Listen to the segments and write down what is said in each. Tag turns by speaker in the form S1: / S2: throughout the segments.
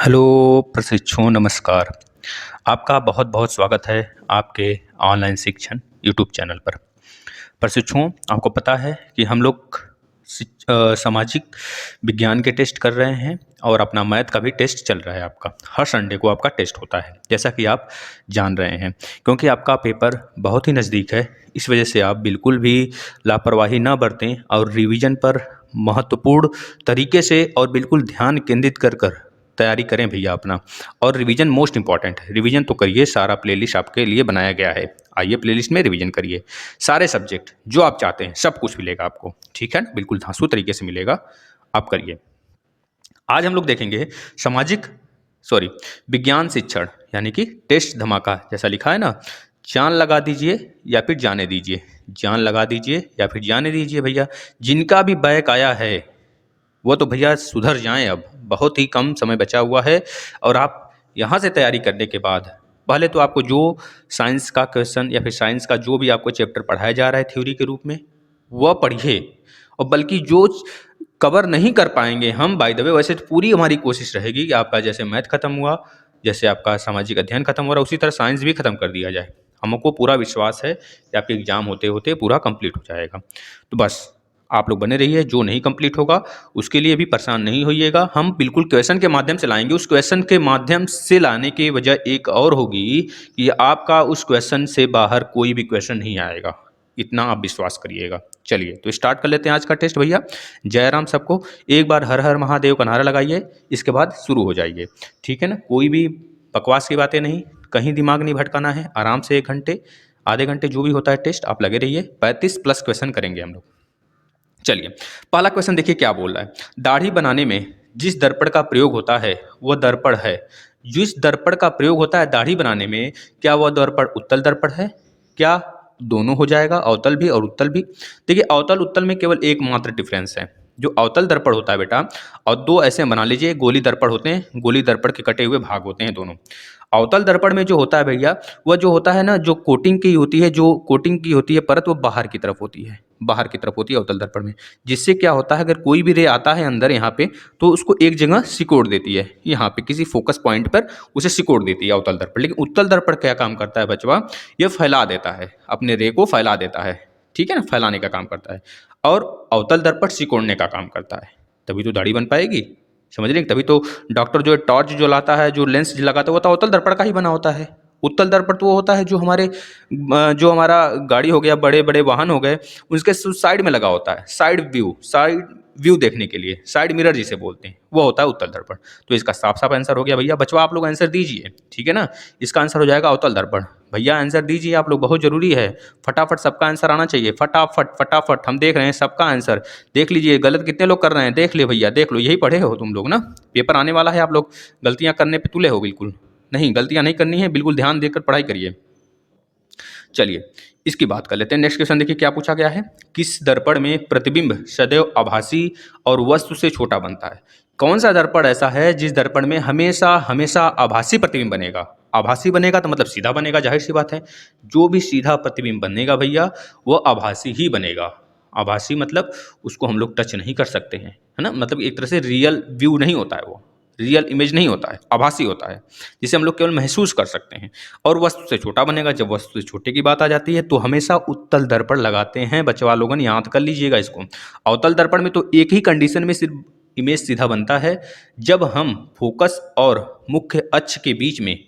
S1: Hello प्रशिक्षुओं, नमस्कार। आपका बहुत-बहुत स्वागत है आपके ऑनलाइन शिक्षण यूट्यूब चैनल पर। प्रशिक्षुओं, आपको पता है कि हम लोग सामाजिक विज्ञान के टेस्ट कर रहे हैं और अपना मैथ का भी टेस्ट चल रहा है आपका। हर संडे को आपका टेस्ट होता है, जैसा कि आप जान रहे हैं। क्योंकि आपका पेपर बहुत ही नज़दीक है, इस वजह से आप बिल्कुल भी लापरवाही ना बरतें और रिवीजन पर महत्वपूर्ण तरीके से और बिल्कुल ध्यान केंद्रित कर तैयारी करें भैया अपना। और रिवीजन मोस्ट इंपॉर्टेंट है, रिवीजन तो करिए। सारा प्लेलिस्ट आपके लिए बनाया गया है, आइए प्लेलिस्ट में रिवीजन करिए। सारे सब्जेक्ट जो आप चाहते हैं सब कुछ मिलेगा आपको, ठीक है ना? बिल्कुल धांसू तरीके से मिलेगा, आप करिए। आज हम लोग देखेंगे सामाजिक सॉरी विज्ञान शिक्षण, यानी कि टेस्ट धमाका जैसा लिखा है ना। जान लगा दीजिए या फिर जाने दीजिए, जान लगा दीजिए या फिर जाने दीजिए भैया। जिनका भी बैक आया है वो तो भैया सुधर जाएं, अब बहुत ही कम समय बचा हुआ है। और आप यहाँ से तैयारी करने के बाद पहले तो आपको जो साइंस का क्वेश्चन या फिर साइंस का जो भी आपको चैप्टर पढ़ाया जा रहा है थ्योरी के रूप में, वह पढ़िए। और बल्कि जो कवर नहीं कर पाएंगे हम, बाय द वे, वैसे तो पूरी हमारी कोशिश रहेगी कि आपका जैसे मैथ खत्म हुआ, जैसे आपका सामाजिक अध्ययन खत्म हो रहा है, उसी तरह साइंस भी खत्म कर दिया जाए। हमको पूरा विश्वास है कि आपके एग्जाम होते होते पूरा कंप्लीट हो जाएगा। तो बस आप लोग बने रहिए। जो नहीं कंप्लीट होगा उसके लिए भी परेशान नहीं होइएगा, हम बिल्कुल क्वेश्चन के माध्यम से लाएंगे। उस क्वेश्चन के माध्यम से लाने की वजह एक और होगी कि आपका उस क्वेश्चन से बाहर कोई भी क्वेश्चन नहीं आएगा, इतना आप विश्वास करिएगा। चलिए तो स्टार्ट कर लेते हैं आज का टेस्ट भैया। जय राम सबको। एक बार हर हर महादेव का नारा लगाइए, इसके बाद शुरू हो जाइए, ठीक है ना? कोई भी बकवास की बातें नहीं, कहीं दिमाग नहीं भटकाना है। आराम से 1 घंटे आधे घंटे जो भी होता है टेस्ट आप लगे रहिए। 35+ क्वेश्चन करेंगे हम लोग। चलिए पहला क्वेश्चन देखिए क्या बोल रहा है। दाढ़ी बनाने में जिस दर्पण का प्रयोग होता है वह दर्पण है। जिस दर्पण का प्रयोग होता है दाढ़ी बनाने में, क्या वह दर्पण उत्तल दर्पण है? क्या दोनों हो जाएगा, अवतल भी और उत्तल भी? देखिए अवतल उत्तल में केवल एकमात्र डिफरेंस है। जो अवतल दर्पण होता है बेटा, और दो ऐसे बना लीजिए, गोली दर्पण होते हैं, गोली दर्पण के कटे हुए भाग होते हैं दोनों। अवतल दर्पण में जो होता है भैया, वह जो होता है ना, जो कोटिंग की होती है, जो कोटिंग की होती है परत, वो बाहर की तरफ होती है, बाहर की तरफ होती है अवतल दर्पण में। जिससे क्या होता है, अगर कोई भी रे आता है अंदर यहाँ पे, तो उसको एक जगह सिकोड़ देती है, यहाँ पे किसी फोकस पॉइंट पर उसे सिकोड़ देती है अवतल दर्पण। लेकिन उत्तल दर्पण क्या काम करता है बचवा? ये फैला देता है, अपने रे को फैला देता है, ठीक है ना? फैलाने का काम करता है। और अवतल दर्पण सिकोड़ने का काम करता है। तभी तो दाढ़ी बन पाएगी, समझ रहे हैं? तभी तो डॉक्टर जो टॉर्च जो लाता है, जो लेंस लगाता है, वो तो अवतल दर्पण का ही बना होता है। उत्तल दर्पण तो वो होता है जो हमारे जो हमारा गाड़ी हो गया, बड़े बड़े वाहन हो गए, उसके साइड में लगा होता है, साइड व्यू देखने के लिए, साइड मिरर जिसे बोलते हैं, वो होता है उत्तल दर्पण। तो इसका साफ साफ आंसर हो गया भैया। बचवा आप लोग आंसर दीजिए, ठीक है ना? इसका आंसर हो जाएगा अवतल दर्पण। भैया आंसर दीजिए आप लोग, बहुत जरूरी है। फटाफट सबका आंसर आना चाहिए, फटाफट फटाफट। हम देख रहे हैं सबका आंसर, देख लीजिए। गलत कितने लोग कर रहे हैं देख ले भैया, देख लो। यही पढ़े हो तुम लोग ना, पेपर आने वाला है, आप लोग गलतियां करने पे तुले हो। बिल्कुल नहीं, गलतियां नहीं करनी है, बिल्कुल ध्यान देकर पढ़ाई करिए। चलिए इसकी बात कर लेते हैं। नेक्स्ट क्वेश्चन देखिए क्या पूछा गया है। किस दर्पण में प्रतिबिंब सदैव आभासी और वस्तु से छोटा बनता है? कौन सा दर्पण ऐसा है जिस दर्पण में हमेशा हमेशा आभासी प्रतिबिंब बनेगा? आभासी बनेगा तो मतलब सीधा बनेगा, जाहिर सी बात है। जो भी सीधा प्रतिबिंब बनेगा भैया, वो आभासी ही बनेगा। आभासी मतलब उसको हम लोग टच नहीं कर सकते हैं, है ना? मतलब एक तरह से रियल व्यू नहीं होता है, वो रियल इमेज नहीं होता है, आभासी होता है, जिसे हम लोग केवल महसूस कर सकते हैं। और वस्तु से छोटा बनेगा। जब वस्तु से छोटे की बात आ जाती है तो हमेशा उत्तल दर्पण लगाते हैं बचवा लोगन, याद कर लीजिएगा इसको। अवतल दर्पण में तो एक ही कंडीशन में सिर्फ इमेज सीधा बनता है, जब हम फोकस और मुख्य अक्ष के बीच में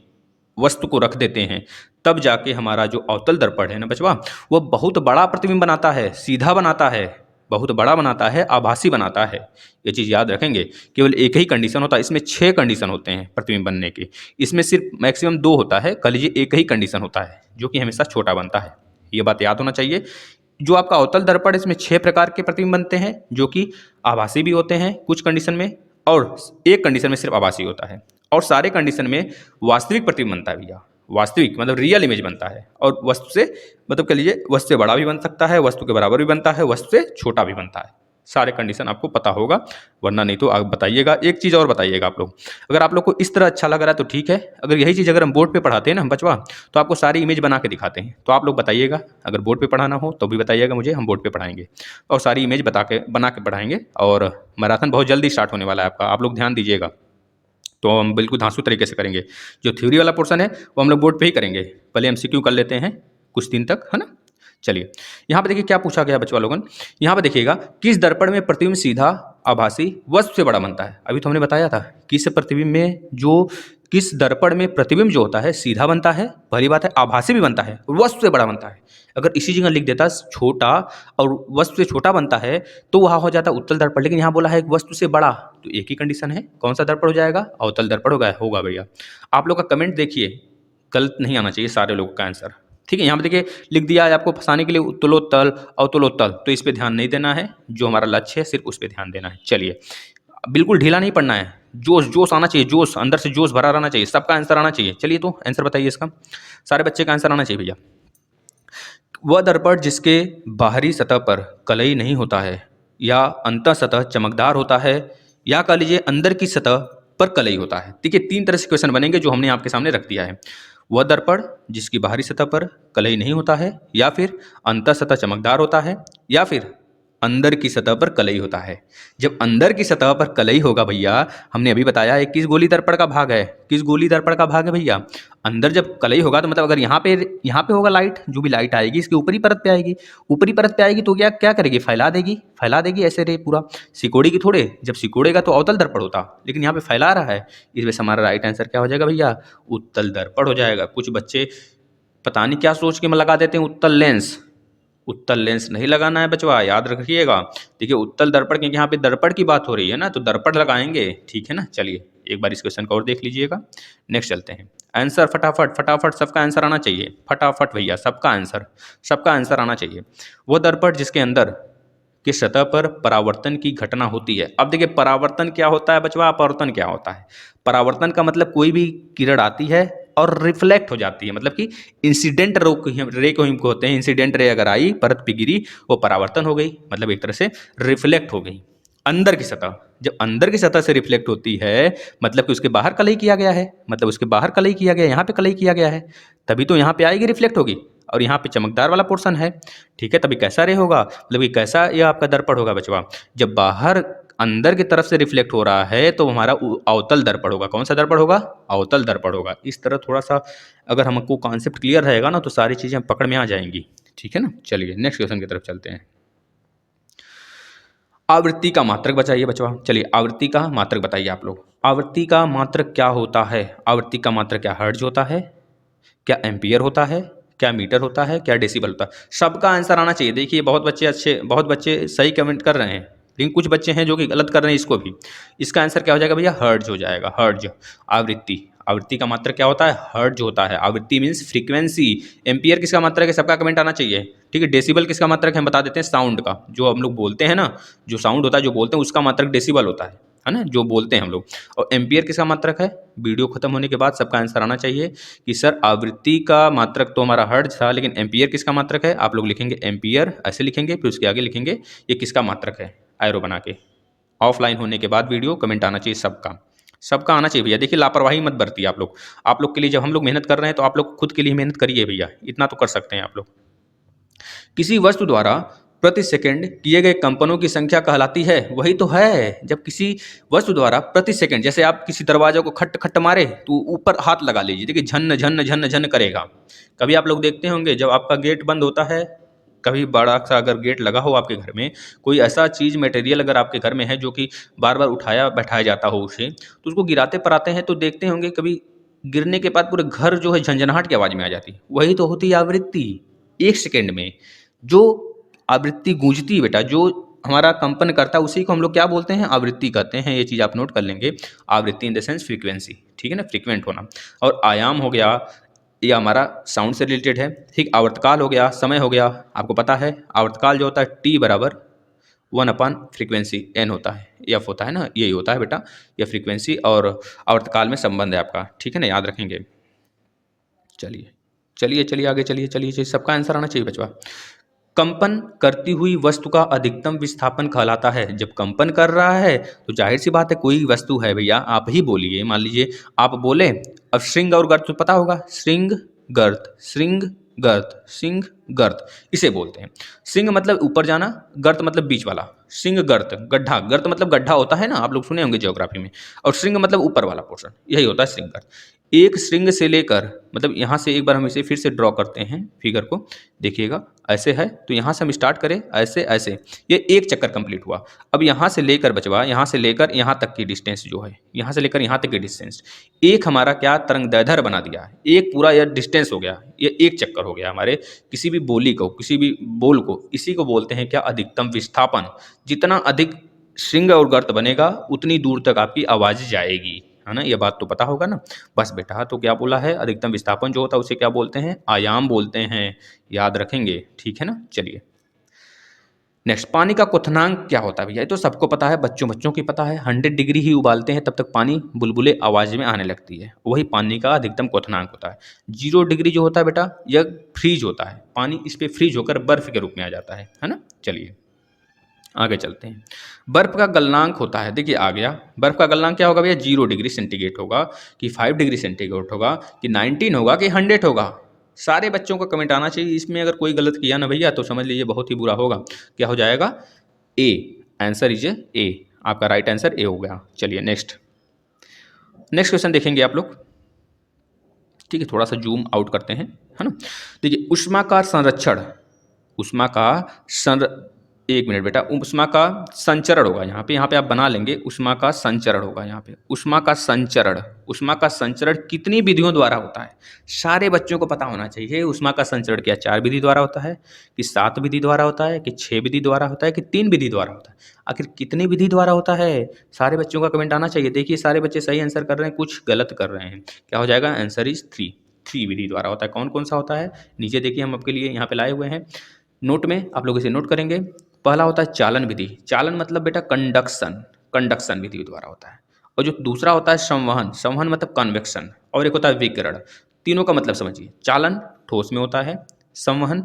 S1: वस्तु को रख देते हैं, तब जाके हमारा जो अवतल दर्पण है ना बचवा, वो बहुत बड़ा प्रतिबिंब बनाता है, सीधा बनाता है, बहुत बड़ा बनाता है, आभासी बनाता है। ये चीज़ याद रखेंगे। केवल एक ही कंडीशन होता है, इसमें 6 कंडीशन होते हैं प्रतिबिंब बनने के, इसमें सिर्फ मैक्सिमम 2 होता है। कह लीजिए एक ही कंडीशन होता है जो कि हमेशा छोटा बनता है। ये बात याद होना चाहिए। जो आपका अवतल दर्पण, इसमें 6 प्रकार के प्रतिबिंब बनते हैं, जो कि आभासी भी होते हैं कुछ कंडीशन में, और एक कंडीशन में सिर्फ आभासी होता है। और सारे कंडीशन में वास्तविक प्रतिबिंब बनता है भैया। वास्तविक मतलब रियल इमेज बनता है। और वस्तु से मतलब कह लीजिए वस्तु से बड़ा भी बन सकता है, वस्तु के बराबर भी बनता है, वस्तु से छोटा भी बनता है। सारे कंडीशन आपको पता होगा, वरना नहीं तो आप बताइएगा। एक चीज़ और बताइएगा आप लोग, अगर आप लोग को इस तरह अच्छा लग रहा है तो ठीक है। अगर यही चीज़ अगर हम बोर्ड पे पढ़ाते हैं ना हम बचवा, तो आपको सारी इमेज बना के दिखाते हैं, तो आप लोग बताइएगा। अगर बोर्ड पे पढ़ाना हो तो भी बताइएगा मुझे, हम बोर्ड पे पढ़ाएंगे और सारी इमेज बना के पढ़ाएंगे। और मैराथन बहुत जल्दी स्टार्ट होने वाला है आपका, आप लोग ध्यान दीजिएगा। तो हम बिल्कुल धांसू तरीके से करेंगे। जो थ्योरी वाला पोर्शन है वो हम लोग बोर्ड पे ही करेंगे। पहले एमसीक्यू कर लेते हैं कुछ दिन तक, है ना। चलिए यहाँ पे देखिए क्या पूछा गया बच्चों लोगन। यहाँ पे देखिएगा, किस दर्पण में प्रतिबिंब सीधा आभासी वस्तु से बड़ा बनता है। अभी तो हमने बताया था किस प्रतिबिंब में जो किस दर्पण में प्रतिबिंब जो होता है सीधा बनता है, पहली बात है, आभासी भी बनता है, वस्तु से बड़ा बनता है। अगर इसी जगह लिख देता छोटा और वस्तु से छोटा बनता है तो वहाँ हो जाता उत्तल दर्पण, लेकिन यहाँ बोला है वस्तु से बड़ा, तो एक ही कंडीशन है, कौन सा दर्पण हो जाएगा, अवतल दर्पण होगा भैया। आप लोग का कमेंट देखिए, गलत नहीं आना चाहिए सारे लोगों का आंसर, ठीक है। यहाँ पे देखिए लिख दिया है आपको फंसाने के लिए उत्तलोत्तल अवतलोत्तल, तो इस पे ध्यान नहीं देना है, जो हमारा लक्ष्य है सिर्फ उस पर ध्यान देना है। चलिए बिल्कुल ढीला नहीं पड़ना है, जोश जोश आना चाहिए, जोश अंदर से जोश भरा रहना चाहिए, सबका आंसर आना चाहिए। चलिए तो आंसर बताइए इसका, सारे बच्चे का आंसर आना चाहिए भैया। वह दर्पण जिसके बाहरी सतह पर कलई नहीं होता है या अंतः सतह चमकदार होता है, या कह लीजिए अंदर की सतह पर कलई होता है। देखिए तीन तरह से क्वेश्चन बनेंगे जो हमने आपके सामने रख दिया है। वह दर्पण जिसकी बाहरी सतह पर कलई नहीं होता है, या फिर अंतः सतह चमकदार होता है, या फिर अंदर की सतह पर कलई होता है। जब अंदर की सतह पर कलई होगा भैया, हमने अभी बताया है किस गोली दर्पण का भाग है, किस गोली दर्पण का भाग है भैया, अंदर जब कलई होगा तो मतलब अगर यहाँ पे होगा लाइट, जो भी लाइट आएगी इसकी ऊपरी परत पे आएगी, ऊपरी परत पे आएगी तो क्या क्या करेगी, फैला देगी ऐसे रे पूरा, सिकोड़ेगी थोड़े, जब सिकोड़ेगा तो अवतल दर्पण होता, लेकिन यहाँ पे फैला रहा है, इस वजह से हमारा राइट आंसर क्या हो जाएगा भैया, उत्तल दर्पण हो जाएगा। कुछ बच्चे पता नहीं क्या सोच के लगा देते हैं उत्तल लेंस, उत्तल लेंस नहीं लगाना है बचवा, याद रखिएगा। देखिए उत्तल दर्पण, क्योंकि यहाँ पे दर्पण की बात हो रही है ना, तो दर्पण लगाएंगे, ठीक है ना। चलिए एक बार इस क्वेश्चन को और देख लीजिएगा, नेक्स्ट चलते हैं। आंसर फटाफट फटाफट सबका आंसर आना चाहिए, फटाफट भैया सबका आंसर आना चाहिए। वो दर्पण जिसके अंदर की सतह पर परावर्तन की घटना होती है। अब देखिए परावर्तन क्या होता है बचवा, अपवर्तन क्या होता है। परावर्तन का मतलब कोई भी किरण आती है और रिफ्लेक्ट हो जाती है, मतलब कि इंसिडेंट रे को हम कहते हैं, इंसिडेंट रे अगर आई परत पे गिरी वो परावर्तन हो गई, मतलब एक तरह से रिफ्लेक्ट हो गई। अंदर की सतह, जब अंदर की सतह से रिफ्लेक्ट होती है मतलब कि उसके बाहर कलई किया गया है, मतलब उसके बाहर कलई किया गया है, यहाँ पे कलई किया गया है, तभी तो यहाँ पे आएगी, रिफ्लेक्ट होगी, और यहाँ पे चमकदार वाला पोर्शन है, ठीक है। तभी कैसा रे होगा, मतलब कि कैसा यह आपका दर्पण होगा बचवा, जब बाहर अंदर की तरफ से रिफ्लेक्ट हो रहा है तो हमारा अवतल दर्पण होगा। कौन सा दर्पण होगा, अवतल दर्पण होगा। इस तरह थोड़ा सा अगर हमको कॉन्सेप्ट क्लियर रहेगा ना तो सारी चीज़ें पकड़ में आ जाएंगी, ठीक है ना। चलिए नेक्स्ट क्वेश्चन की तरफ चलते हैं। आवृत्ति का मात्रक बताइए बचवा, चलिए आवृत्ति का मात्रक बताइए आप लोग। आवृत्ति का मात्रक क्या होता है, आवृत्ति का मात्रक क्या हर्ट्ज होता है, क्या एम्पियर होता है, क्या मीटर होता है, क्या डेसिबल होता है। सबका आंसर आना चाहिए। देखिए बहुत बच्चे सही कमेंट कर रहे हैं, लेकिन कुछ बच्चे हैं जो कि गलत कर रहे हैं इसको भी। इसका आंसर क्या हो जाएगा भैया, हर्ट्ज हो जाएगा, हर्ट्ज। आवृत्ति का मात्रक क्या होता है, हर्ट्ज होता है। आवृत्ति मीन्स फ्रीक्वेंसी। एम्पियर किसका मात्रक है, सबका कमेंट आना चाहिए, ठीक है। डेसिबल किसका मात्रक है, हम बता देते हैं, साउंड का, जो हम लोग बोलते हैं ना, जो साउंड होता है जो बोलते हैं उसका मात्रक डेसिबल होता है ना, जो बोलते हैं हम लोग। और एम्पियर किसका मात्रक है, वीडियो खत्म होने के बाद सबका आंसर आना चाहिए कि सर आवृत्ति का मात्रक तो हमारा हर्ट्ज था, लेकिन एम्पियर किसका मात्रक है। आप लोग लिखेंगे एम्पियर, ऐसे लिखेंगे, फिर उसके आगे लिखेंगे ये किसका मात्रक है, एरो बना के। ऑफलाइन होने के बाद वीडियो कमेंट आना चाहिए सबका आना चाहिए भैया। देखिए लापरवाही मत बरतिए आप लोग के लिए जब हम लोग मेहनत कर रहे हैं तो आप लोग खुद के लिए मेहनत करिए भैया, इतना तो कर सकते हैं आप लोग। किसी वस्तु द्वारा प्रति सेकंड किए गए कंपनों की संख्या कहलाती है। वही तो है, जब किसी वस्तु द्वारा प्रति सेकंड, जैसे आप किसी दरवाजे को खट खट मारे तो ऊपर हाथ लगा लीजिए, देखिए झन झन झन झन करेगा। कभी आप लोग देखते होंगे जब आपका गेट बंद होता है, कभी बड़ा सा अगर गेट लगा हो आपके घर में, कोई ऐसा चीज़ मटेरियल अगर आपके घर में है जो कि बार बार उठाया बैठाया जाता हो उसे, तो उसको गिराते पराते हैं तो देखते होंगे कभी गिरने के बाद पूरे घर जो है झंझनाहट की आवाज़ में आ जाती है। वही तो होती है आवृत्ति। एक सेकेंड में जो आवृत्ति गूंजती है बेटा, जो हमारा कंपन करता है उसी को हम लोग क्या बोलते हैं, आवृत्ति कहते हैं। ये चीज़ आप नोट कर लेंगे। आवृत्ति इन द सेंस फ्रीक्वेंसी, ठीक है ना, फ्रीक्वेंट होना। और आयाम हो गया, ये हमारा साउंड से रिलेटेड है, ठीक। आवर्तकाल हो गया, समय हो गया, आपको पता है आवर्तकाल जो होता है T बराबर 1 फ्रीक्वेंसी N होता है, F होता है ना, यही होता है बेटा, यह फ्रीक्वेंसी और आवर्तकाल में संबंध है आपका, ठीक है ना, याद रखेंगे। चलिए आगे चलिए, सबका आंसर आना चाहिए बचवा। कंपन करती हुई वस्तु का अधिकतम विस्थापन कहलाता है। जब कंपन कर रहा है तो जाहिर सी बात है कोई वस्तु है भैया, आप ही बोलिए, मान लीजिए आप बोले, अब श्रृंग और गर्त तो पता होगा, श्रृंग गर्त, सिंह गर्त इसे बोलते हैं। सिंह मतलब ऊपर जाना, गर्त मतलब बीच वाला। सिंह गर्त, गड्ढा, गर्त मतलब गड्ढा होता है ना, आप लोग सुने होंगे ज्योग्राफी में। और श्रृंग मतलब ऊपर वाला पोर्शन, यही होता है श्रृंग गर्त। एक श्रृंग से लेकर, मतलब यहाँ से एक बार हम इसे फिर से ड्रॉ करते हैं फिगर को, देखिएगा ऐसे है, तो यहाँ से हम स्टार्ट करें ऐसे ऐसे, ये एक चक्कर कंप्लीट हुआ। अब यहाँ से लेकर बचवा, यहाँ से लेकर यहाँ तक की डिस्टेंस जो है, यहाँ से लेकर यहाँ तक की डिस्टेंस, एक हमारा क्या तरंग दैर्ध्य बना दिया है, एक पूरा यह डिस्टेंस हो गया, ये एक चक्कर हो गया हमारे किसी भी बोली को, किसी भी बोल को। इसी को बोलते हैं क्या, अधिकतम विस्थापन। जितना अधिक श्रृंग और गर्त बनेगा उतनी दूर तक आपकी आवाज जाएगी, है ना, ये बात तो पता होगा ना। बस बेटा, तो क्या बोला है, अधिकतम विस्थापन जो होता है उसे क्या बोलते हैं, आयाम बोलते हैं, याद रखेंगे, ठीक है ना। चलिए नेक्स्ट, पानी का क्वथनांक क्या होता है भैया, ये तो सबको पता है, बच्चों बच्चों की पता है। 100 डिग्री ही उबालते हैं तब तक पानी बुलबुले आवाज में आने लगती है, वही पानी का अधिकतम क्वथनांक होता है। 0 डिग्री जो होता है बेटा, यह फ्रीज होता है, पानी इस पे फ्रीज होकर बर्फ के रूप में आ जाता है ना। चलिए आगे चलते हैं। बर्फ का गलनांक होता है, देखिए आ गया, बर्फ का गलनांक क्या होगा भैया, 0 डिग्री सेंटीग्रेड होगा कि 5 डिग्री सेंटीग्रेड होगा कि 19 होगा कि 100 होगा। सारे बच्चों का कमेंट आना चाहिए, इसमें अगर कोई गलत किया ना भैया तो समझ लीजिए बहुत ही बुरा होगा। क्या हो जाएगा, ए, आंसर इज ए, आपका राइट आंसर ए हो गया। चलिए नेक्स्ट क्वेश्चन देखेंगे आप लोग, ठीक है, थोड़ा सा जूम आउट करते हैं, है ना। देखिए ऊष्मा का संरक्षण, ऊष्मा का एक मिनट बेटा, ऊष्मा का संचरण होगा यहाँ पे आप बना लेंगे, ऊष्मा का संचरण होगा यहाँ पे, ऊष्मा का संचरण कितनी विधियों द्वारा होता है, सारे बच्चों को पता होना चाहिए। ऊष्मा का संचरण क्या 4 विधि द्वारा होता है कि 7 विधि द्वारा होता है कि 6 विधि द्वारा होता है कि 3 विधि द्वारा होता है, आखिर कितनी विधि द्वारा होता है, सारे बच्चों का कमेंट आना चाहिए। देखिए सारे बच्चे सही आंसर कर रहे हैं, कुछ गलत कर रहे हैं। क्या हो जाएगा, आंसर इज 3 विधि द्वारा होता है। कौन कौन सा होता है, नीचे देखिए हम आपके लिए यहाँ पे लाए हुए हैं नोट में, आप लोग इसे नोट करेंगे। पहला होता है चालन विधि, चालन मतलब बेटा कंडक्शन विधि द्वारा होता है। और जो दूसरा होता है संवहन मतलब कन्वेक्शन, और एक होता है विकिरण। तीनों का मतलब समझिए, चालन ठोस में होता है, संवहन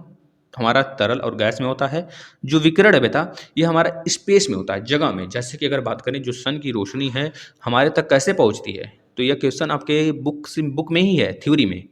S1: हमारा तरल और गैस में होता है, जो विकिरण है बेटा ये हमारा स्पेस में होता है, जगह में। जैसे कि अगर बात करें जो सन की रोशनी है हमारे तक कैसे पहुंचती है, तो यह क्वेश्चन आपके बुक में ही है, थ्योरी में,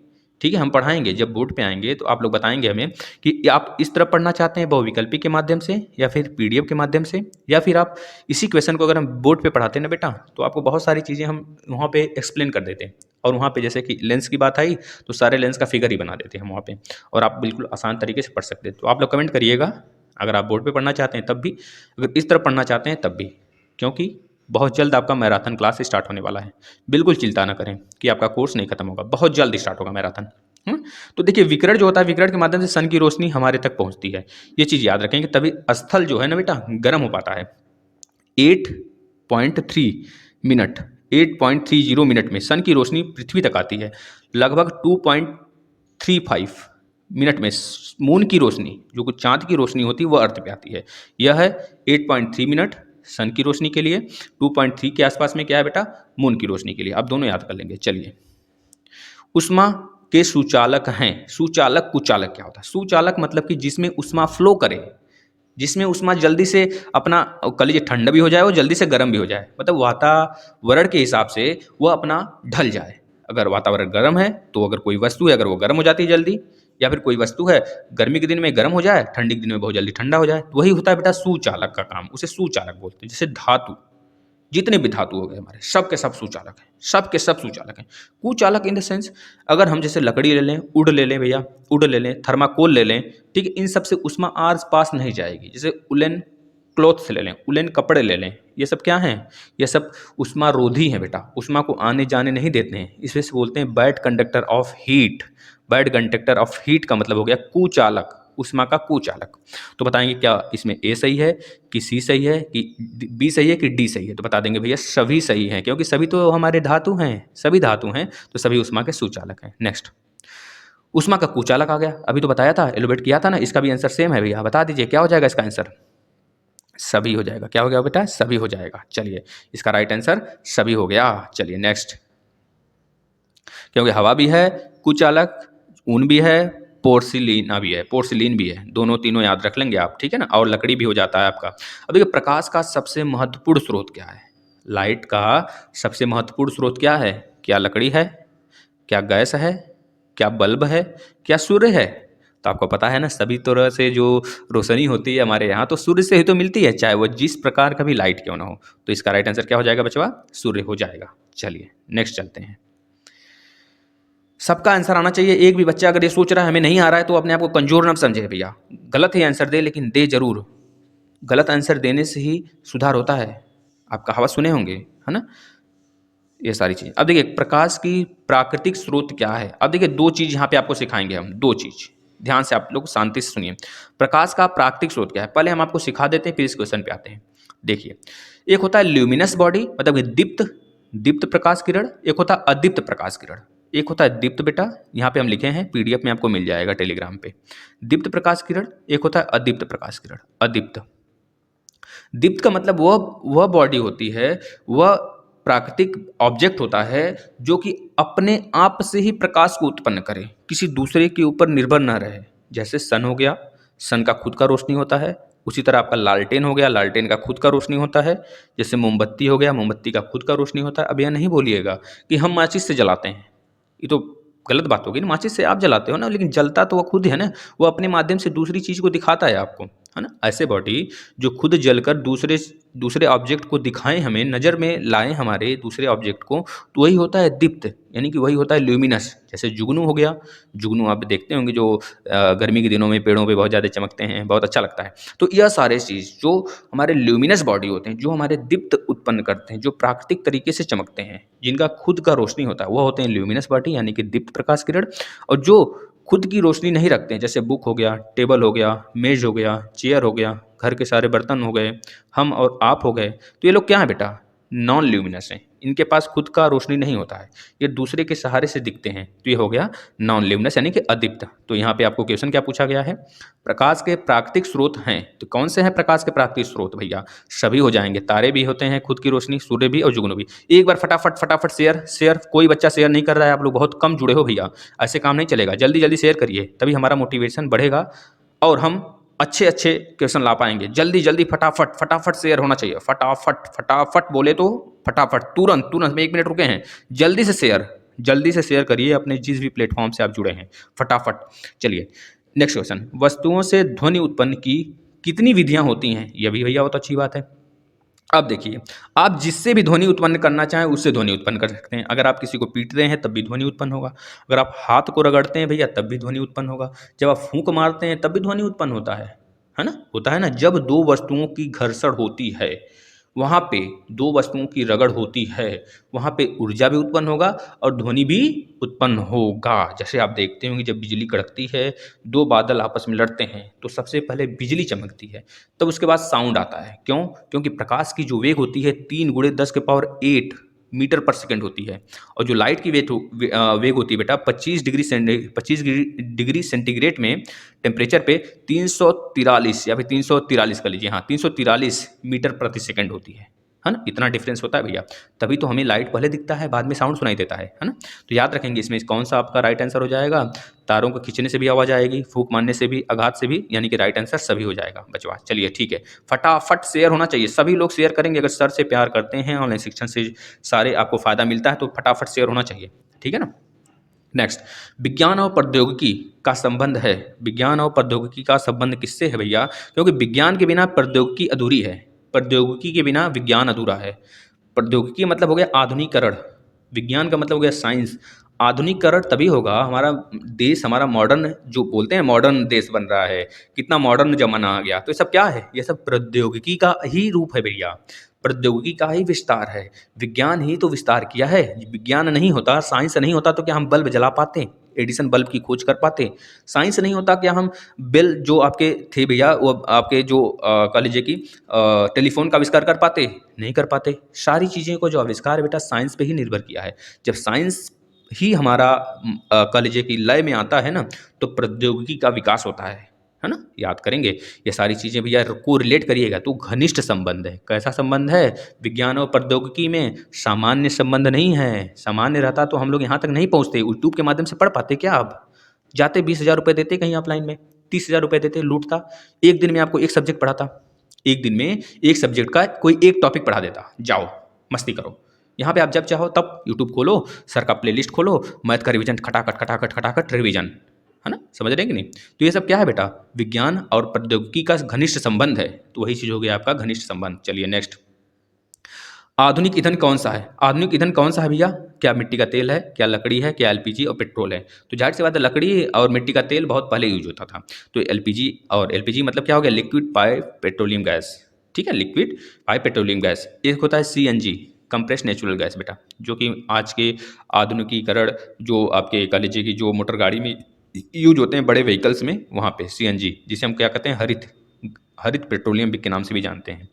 S1: ठीक है। हम पढ़ाएंगे जब बोर्ड पे आएंगे तो आप लोग बताएंगे हमें कि आप इस तरफ पढ़ना चाहते हैं बहुविकल्पी के माध्यम से, या फिर पीडीएफ के माध्यम से, या फिर आप इसी क्वेश्चन को अगर हम बोर्ड पे पढ़ाते हैं ना बेटा तो आपको बहुत सारी चीज़ें हम वहाँ पे एक्सप्लेन कर देते हैं। और वहाँ पे जैसे कि लेंस की बात आई तो सारे लेंस का फिगर ही बना देते हैं हम वहाँ पे, और आप बिल्कुल आसान तरीके से पढ़ सकते हैं। तो आप लोग कमेंट करिएगा अगर आप बोर्ड पे पढ़ना चाहते हैं तब भी, अगर इस तरफ पढ़ना चाहते हैं तब भी, क्योंकि बहुत जल्द आपका मैराथन क्लास स्टार्ट होने वाला है। बिल्कुल चिंता ना करें कि आपका कोर्स नहीं खत्म होगा, बहुत जल्द स्टार्ट होगा मैराथन। तो देखिए विकिरण जो होता है, विकिरण के माध्यम से सन की रोशनी हमारे तक पहुंचती है, ये चीज़ याद रखेंगे, तभी स्थल जो है ना बेटा गर्म हो पाता है। 8.3 मिनट 8.30 मिनट में सन की रोशनी पृथ्वी तक आती है। लगभग 2.35 मिनट में मून की रोशनी, जो कुछ चांद की रोशनी होती है, वह अर्थ पे आती है। यह है 8.3 मिनट सन की रोशनी के लिए, 2.3 के आसपास में क्या है बेटा, मून की रोशनी के लिए। आप दोनों याद कर लेंगे। चलिए ऊष्मा के सुचालक हैं, सुचालक कुचालक क्या होता है, सुचालक मतलब कि जिसमें ऊष्मा फ्लो करे, जिसमें ऊष्मा जल्दी से अपना, कह लीजिए ठंडा भी हो जाए और जल्दी से गर्म भी हो जाए, मतलब वातावरण के हिसाब से वह अपना ढल जाए। अगर वातावरण गर्म है तो अगर कोई वस्तु है अगर वो गर्म हो जाती है जल्दी, या फिर कोई वस्तु है गर्मी के दिन में गर्म हो जाए, ठंडी के दिन में बहुत जल्दी ठंडा हो जाए, तो वही होता है बेटा सुचालक का काम, उसे सुचालक बोलते हैं। जैसे धातु, जितने भी धातु हो गए हमारे, सब के सब सुचालक हैं, सब के सब सुचालक हैं। कुचालक इन द सेंस, अगर हम जैसे लकड़ी ले लें, उड ले लें भैया, उड ले लें, थर्माकोल ले लें, ठीक है, इन सब से ऊष्मा आस पास नहीं जाएगी। जैसे उलेन क्लॉथ ले लें, उलेन कपड़े ले लें, ये सब क्या हैं, ये सब ऊष्मा रोधी हैं बेटा, ऊष्मा को आने जाने नहीं देते हैं, इस वजह से बोलते हैं bad conductor of heat. Bad conductor of heat का मतलब हो गया कुचालक, ऊष्मा का कुचालक। तो बताएंगे क्या इसमें ए सही है कि सी सही है कि बी सही है कि डी सही है, तो बता देंगे भैया सभी सही हैं, क्योंकि सभी तो हमारे धातु हैं, सभी धातु हैं, तो सभी ऊष्मा के सुचालक हैं। नेक्स्ट ऊष्मा का कुचालक आ गया, अभी तो बताया था, एलोबेट किया था ना, इसका भी आंसर सेम है भैया, बता दीजिए क्या हो जाएगा इसका आंसर, सभी हो जाएगा। क्या हो गया बेटा, सभी हो जाएगा। चलिए इसका राइट आंसर सभी हो गया। चलिए नेक्स्ट, क्योंकि हवा भी है कुचालक, ऊन भी है, पोर्सिलीना भी है, पोर्सिलीन भी है, दोनों तीनों याद रख लेंगे आप, ठीक है ना, और लकड़ी भी हो जाता है आपका। अब देखिए प्रकाश का सबसे महत्वपूर्ण स्रोत क्या है, लाइट का सबसे महत्वपूर्ण स्रोत क्या है, क्या लकड़ी है, क्या गैस है, क्या बल्ब है, क्या सूर्य है, तो आपको पता है ना, सभी तरह से जो रोशनी होती है हमारे यहाँ तो सूर्य से ही तो मिलती है, चाहे वो जिस प्रकार का भी लाइट क्यों ना हो। तो इसका राइट आंसर क्या हो जाएगा बचवा? सूर्य हो जाएगा। चलिए नेक्स्ट चलते हैं। सबका आंसर आना चाहिए। एक भी बच्चा अगर ये सोच रहा है हमें नहीं आ रहा है तो अपने आप को कमजोर ना समझे भैया, गलत ही आंसर दे, लेकिन दे जरूर। गलत आंसर देने से ही सुधार होता है। आप कहावत सुने होंगे, है ना, ये सारी चीज़। अब देखिए प्रकाश की प्राकृतिक स्रोत क्या है। अब देखिए दो चीज़ यहाँ पे आपको सिखाएंगे हम, दो चीज़ ध्यान से आप लोग शांति से सुनिए। प्रकाश का प्राकृतिक स्रोत क्या है पहले हम आपको सिखा देते हैं, फिर इस क्वेश्चन पे आते हैं। देखिए एक होता है ल्यूमिनस बॉडी, मतलब दीप्त, दीप्त प्रकाश किरण। एक होता है अदीप्त प्रकाश किरण। एक होता है दीप्त, बेटा यहाँ पे हम लिखे हैं, पीडीएफ में आपको मिल जाएगा टेलीग्राम पे। दीप्त प्रकाश किरण, एक होता है अदीप्त प्रकाश किरण। अदीप्त, दीप्त का मतलब वह बॉडी होती है, वह प्राकृतिक ऑब्जेक्ट होता है जो कि अपने आप से ही प्रकाश को उत्पन्न करे, किसी दूसरे के ऊपर निर्भर न रहे। जैसे सन हो गया, सन का खुद का रोशनी होता है। उसी तरह आपका लालटेन हो गया, लालटेन का खुद का रोशनी होता है। जैसे मोमबत्ती हो गया, मोमबत्ती का खुद का रोशनी होता है। अब यह नहीं बोलिएगा कि हम माचिस से जलाते हैं, ये तो गलत बात होगी ना। माचिस से आप जलाते हो ना, लेकिन जलता तो वो खुद है ना, वो अपने माध्यम से दूसरी चीज़ को दिखाता है आपको, है ना। ऐसे बॉडी जो खुद जलकर दूसरे दूसरे ऑब्जेक्ट को दिखाएं, हमें नज़र में लाएं हमारे दूसरे ऑब्जेक्ट को, तो वही होता है दीप्त, यानी कि वही होता है ल्यूमिनस। जैसे जुगनू हो गया, जुगनू आप देखते होंगे जो गर्मी के दिनों में पेड़ों पे बहुत ज़्यादा चमकते हैं, बहुत अच्छा लगता है। तो यह सारे चीज़ जो हमारे ल्यूमिनस बॉडी होते हैं, जो हमारे दीप्त उत्पन्न करते हैं, जो प्राकृतिक तरीके से चमकते हैं, जिनका खुद का रोशनी होता है, वह होते हैं ल्यूमिनस बॉडी यानी कि दीप्त प्रकाश किरण। और जो खुद की रोशनी नहीं रखते हैं, जैसे बुक हो गया, टेबल हो गया, मेज हो गया, चेयर हो गया, घर के सारे बर्तन हो गए, हम और आप हो गए, तो ये लोग क्या है बेटा? नॉन ल्यूमिनस हैं। इनके पास खुद का रोशनी नहीं होता है, ये दूसरे के सहारे से दिखते हैं, तो ये हो गया नॉन ल्यूमिनस यानी कि अदीप्त। तो यहाँ पे आपको क्वेश्चन क्या पूछा गया है? प्रकाश के प्राकृतिक स्रोत हैं, तो कौन से हैं प्रकाश के प्राकृतिक स्रोत भैया? सभी हो जाएंगे, तारे भी होते हैं खुद की रोशनी, सूर्य भी और जुगनू भी। एक बार फटाफट फटाफट शेयर शेयर, कोई बच्चा शेयर नहीं कर रहा है, आप लोग बहुत कम जुड़े हो भैया, ऐसे काम नहीं चलेगा। जल्दी जल्दी शेयर करिए, तभी हमारा मोटिवेशन बढ़ेगा और हम अच्छे अच्छे क्वेश्चन ला पाएंगे। जल्दी जल्दी फटाफट फटाफट शेयर होना चाहिए। फटाफट फटाफट बोले तो फटाफट, तुरंत तुरंत में 1 मिनट रुके हैं, जल्दी से शेयर करिए अपने जिस भी प्लेटफॉर्म से आप जुड़े हैं, फटाफट। चलिए नेक्स्ट क्वेश्चन, वस्तुओं से ध्वनि उत्पन्न की कितनी विधियां होती हैं? यह भी भैया बहुत अच्छी बात है। अब देखिए, आप जिससे भी ध्वनि उत्पन्न करना चाहें उससे ध्वनि उत्पन्न कर सकते हैं। अगर आप किसी को पीटते हैं तब भी ध्वनि उत्पन्न होगा, अगर आप हाथ को रगड़ते हैं भैया तब भी ध्वनि उत्पन्न होगा, जब आप फूंक मारते हैं तब भी ध्वनि उत्पन्न होता है ना, होता है ना। जब दो वस्तुओं की घर्षण होती है, वहाँ पे दो वस्तुओं की रगड़ होती है, वहाँ पे ऊर्जा भी उत्पन्न होगा और ध्वनि भी उत्पन्न होगा। जैसे आप देखते होंगे जब बिजली कड़कती है, दो बादल आपस में लड़ते हैं, तो सबसे पहले बिजली चमकती है, तब उसके बाद साउंड आता है। क्यों? क्योंकि प्रकाश की जो वेग होती है 3 गुणे 10 के पावर 8 मीटर पर सेकंड होती है, और जो लाइट की वेग होती है बेटा 25 डिग्री सेंटीग्रेड में टेम्परेचर पे 343 या फिर 343 कर लीजिए, हाँ 343 मीटर प्रति सेकंड होती है ना। इतना डिफरेंस होता है भैया, तभी तो हमें लाइट पहले दिखता है, बाद में साउंड सुनाई देता है ना। तो याद रखेंगे इसमें कौन सा आपका राइट आंसर हो जाएगा। तारों को खींचने से भी आवाज़ आएगी, फूंक मारने से भी, आघात से भी, यानी कि राइट आंसर सभी हो जाएगा बचवा। चलिए ठीक है, फटाफट शेयर होना चाहिए, सभी लोग शेयर करेंगे। अगर सर से प्यार करते हैं, ऑनलाइन शिक्षण से सारे आपको फायदा मिलता है, तो फटाफट शेयर होना चाहिए, ठीक है ना। नेक्स्ट, विज्ञान और प्रौद्योगिकी का संबंध है। विज्ञान और प्रौद्योगिकी का संबंध किससे है भैया? क्योंकि विज्ञान के बिना प्रौद्योगिकी अधूरी है, प्रौद्योगिकी के बिना विज्ञान अधूरा है। प्रौद्योगिकी मतलब हो गया आधुनिकरण, विज्ञान का मतलब हो गया साइंस। आधुनिकरण तभी होगा, हमारा देश, हमारा मॉडर्न, जो बोलते हैं मॉडर्न देश बन रहा है, कितना मॉडर्न जमाना आ गया, तो ये सब क्या है? ये सब प्रौद्योगिकी का ही रूप है भैया, प्रौद्योगिकी का ही विस्तार है। विज्ञान ही तो विस्तार किया है। विज्ञान नहीं होता, साइंस नहीं होता तो क्या हम बल्ब जला पाते? एडिसन बल्ब की खोज कर पाते? साइंस नहीं होता क्या हम बेल जो आपके थे भैया, वो आपके जो कह लीजिए कि टेलीफोन का आविष्कार कर पाते? नहीं कर पाते। सारी चीज़ें को जो आविष्कार है बेटा साइंस पे ही निर्भर किया है। जब साइंस ही हमारा कह लीजिए कि लय में आता है ना, तो प्रौद्योगिकी का विकास होता है ना। याद करेंगे ये सारी चीज़ें भैया को रिलेट करिएगा, तो घनिष्ठ संबंध है। कैसा संबंध है? विज्ञान और प्रौद्योगिकी में सामान्य संबंध नहीं है। सामान्य रहता तो हम लोग यहाँ तक नहीं पहुँचते, यूट्यूब के माध्यम से पढ़ पाते क्या? आप जाते 20,000 रुपये देते कहीं ऑफलाइन में, 30,000 रुपये देते, लूटता। एक दिन में आपको एक सब्जेक्ट पढ़ाता, एक दिन में एक सब्जेक्ट का कोई एक टॉपिक पढ़ा देता, जाओ मस्ती करो। यहाँ पे आप जब चाहो तब यूट्यूब खोलो, सर का प्लेलिस्ट खोलो, मैथ का रिवीजन खटाखट खटाखट खटाखट रिवीजन, है ना। समझ रहे हैं कि नहीं? तो ये सब क्या है बेटा, विज्ञान और प्रौद्योगिकी का घनिष्ठ संबंध है, तो वही चीज़ हो गया आपका घनिष्ठ संबंध। चलिए नेक्स्ट, आधुनिक ईंधन कौन सा है? आधुनिक ईंधन कौन सा है भैया? क्या मिट्टी का तेल है, क्या लकड़ी है, क्या एलपीजी और पेट्रोल है? तो जाहिर सी बात है लकड़ी और मिट्टी का तेल बहुत पहले यूज होता था। तो एलपीजी, और एलपीजी मतलब क्या हो गया, लिक्विड पाइप पेट्रोलियम गैस, ठीक है, लिक्विड पाइप पेट्रोलियम गैस। एक होता है सीएनजी, कंप्रेस्ड नेचुरल गैस बेटा, जो कि आज के आधुनिकीकरण जो आपके कह लीजिए कि जो मोटर गाड़ी में यूज होते हैं बड़े व्हीकल्स में, वहाँ पे सीएनजी, जिसे हम क्या कहते हैं, हरित हरित पेट्रोलियम के नाम से भी जानते हैं।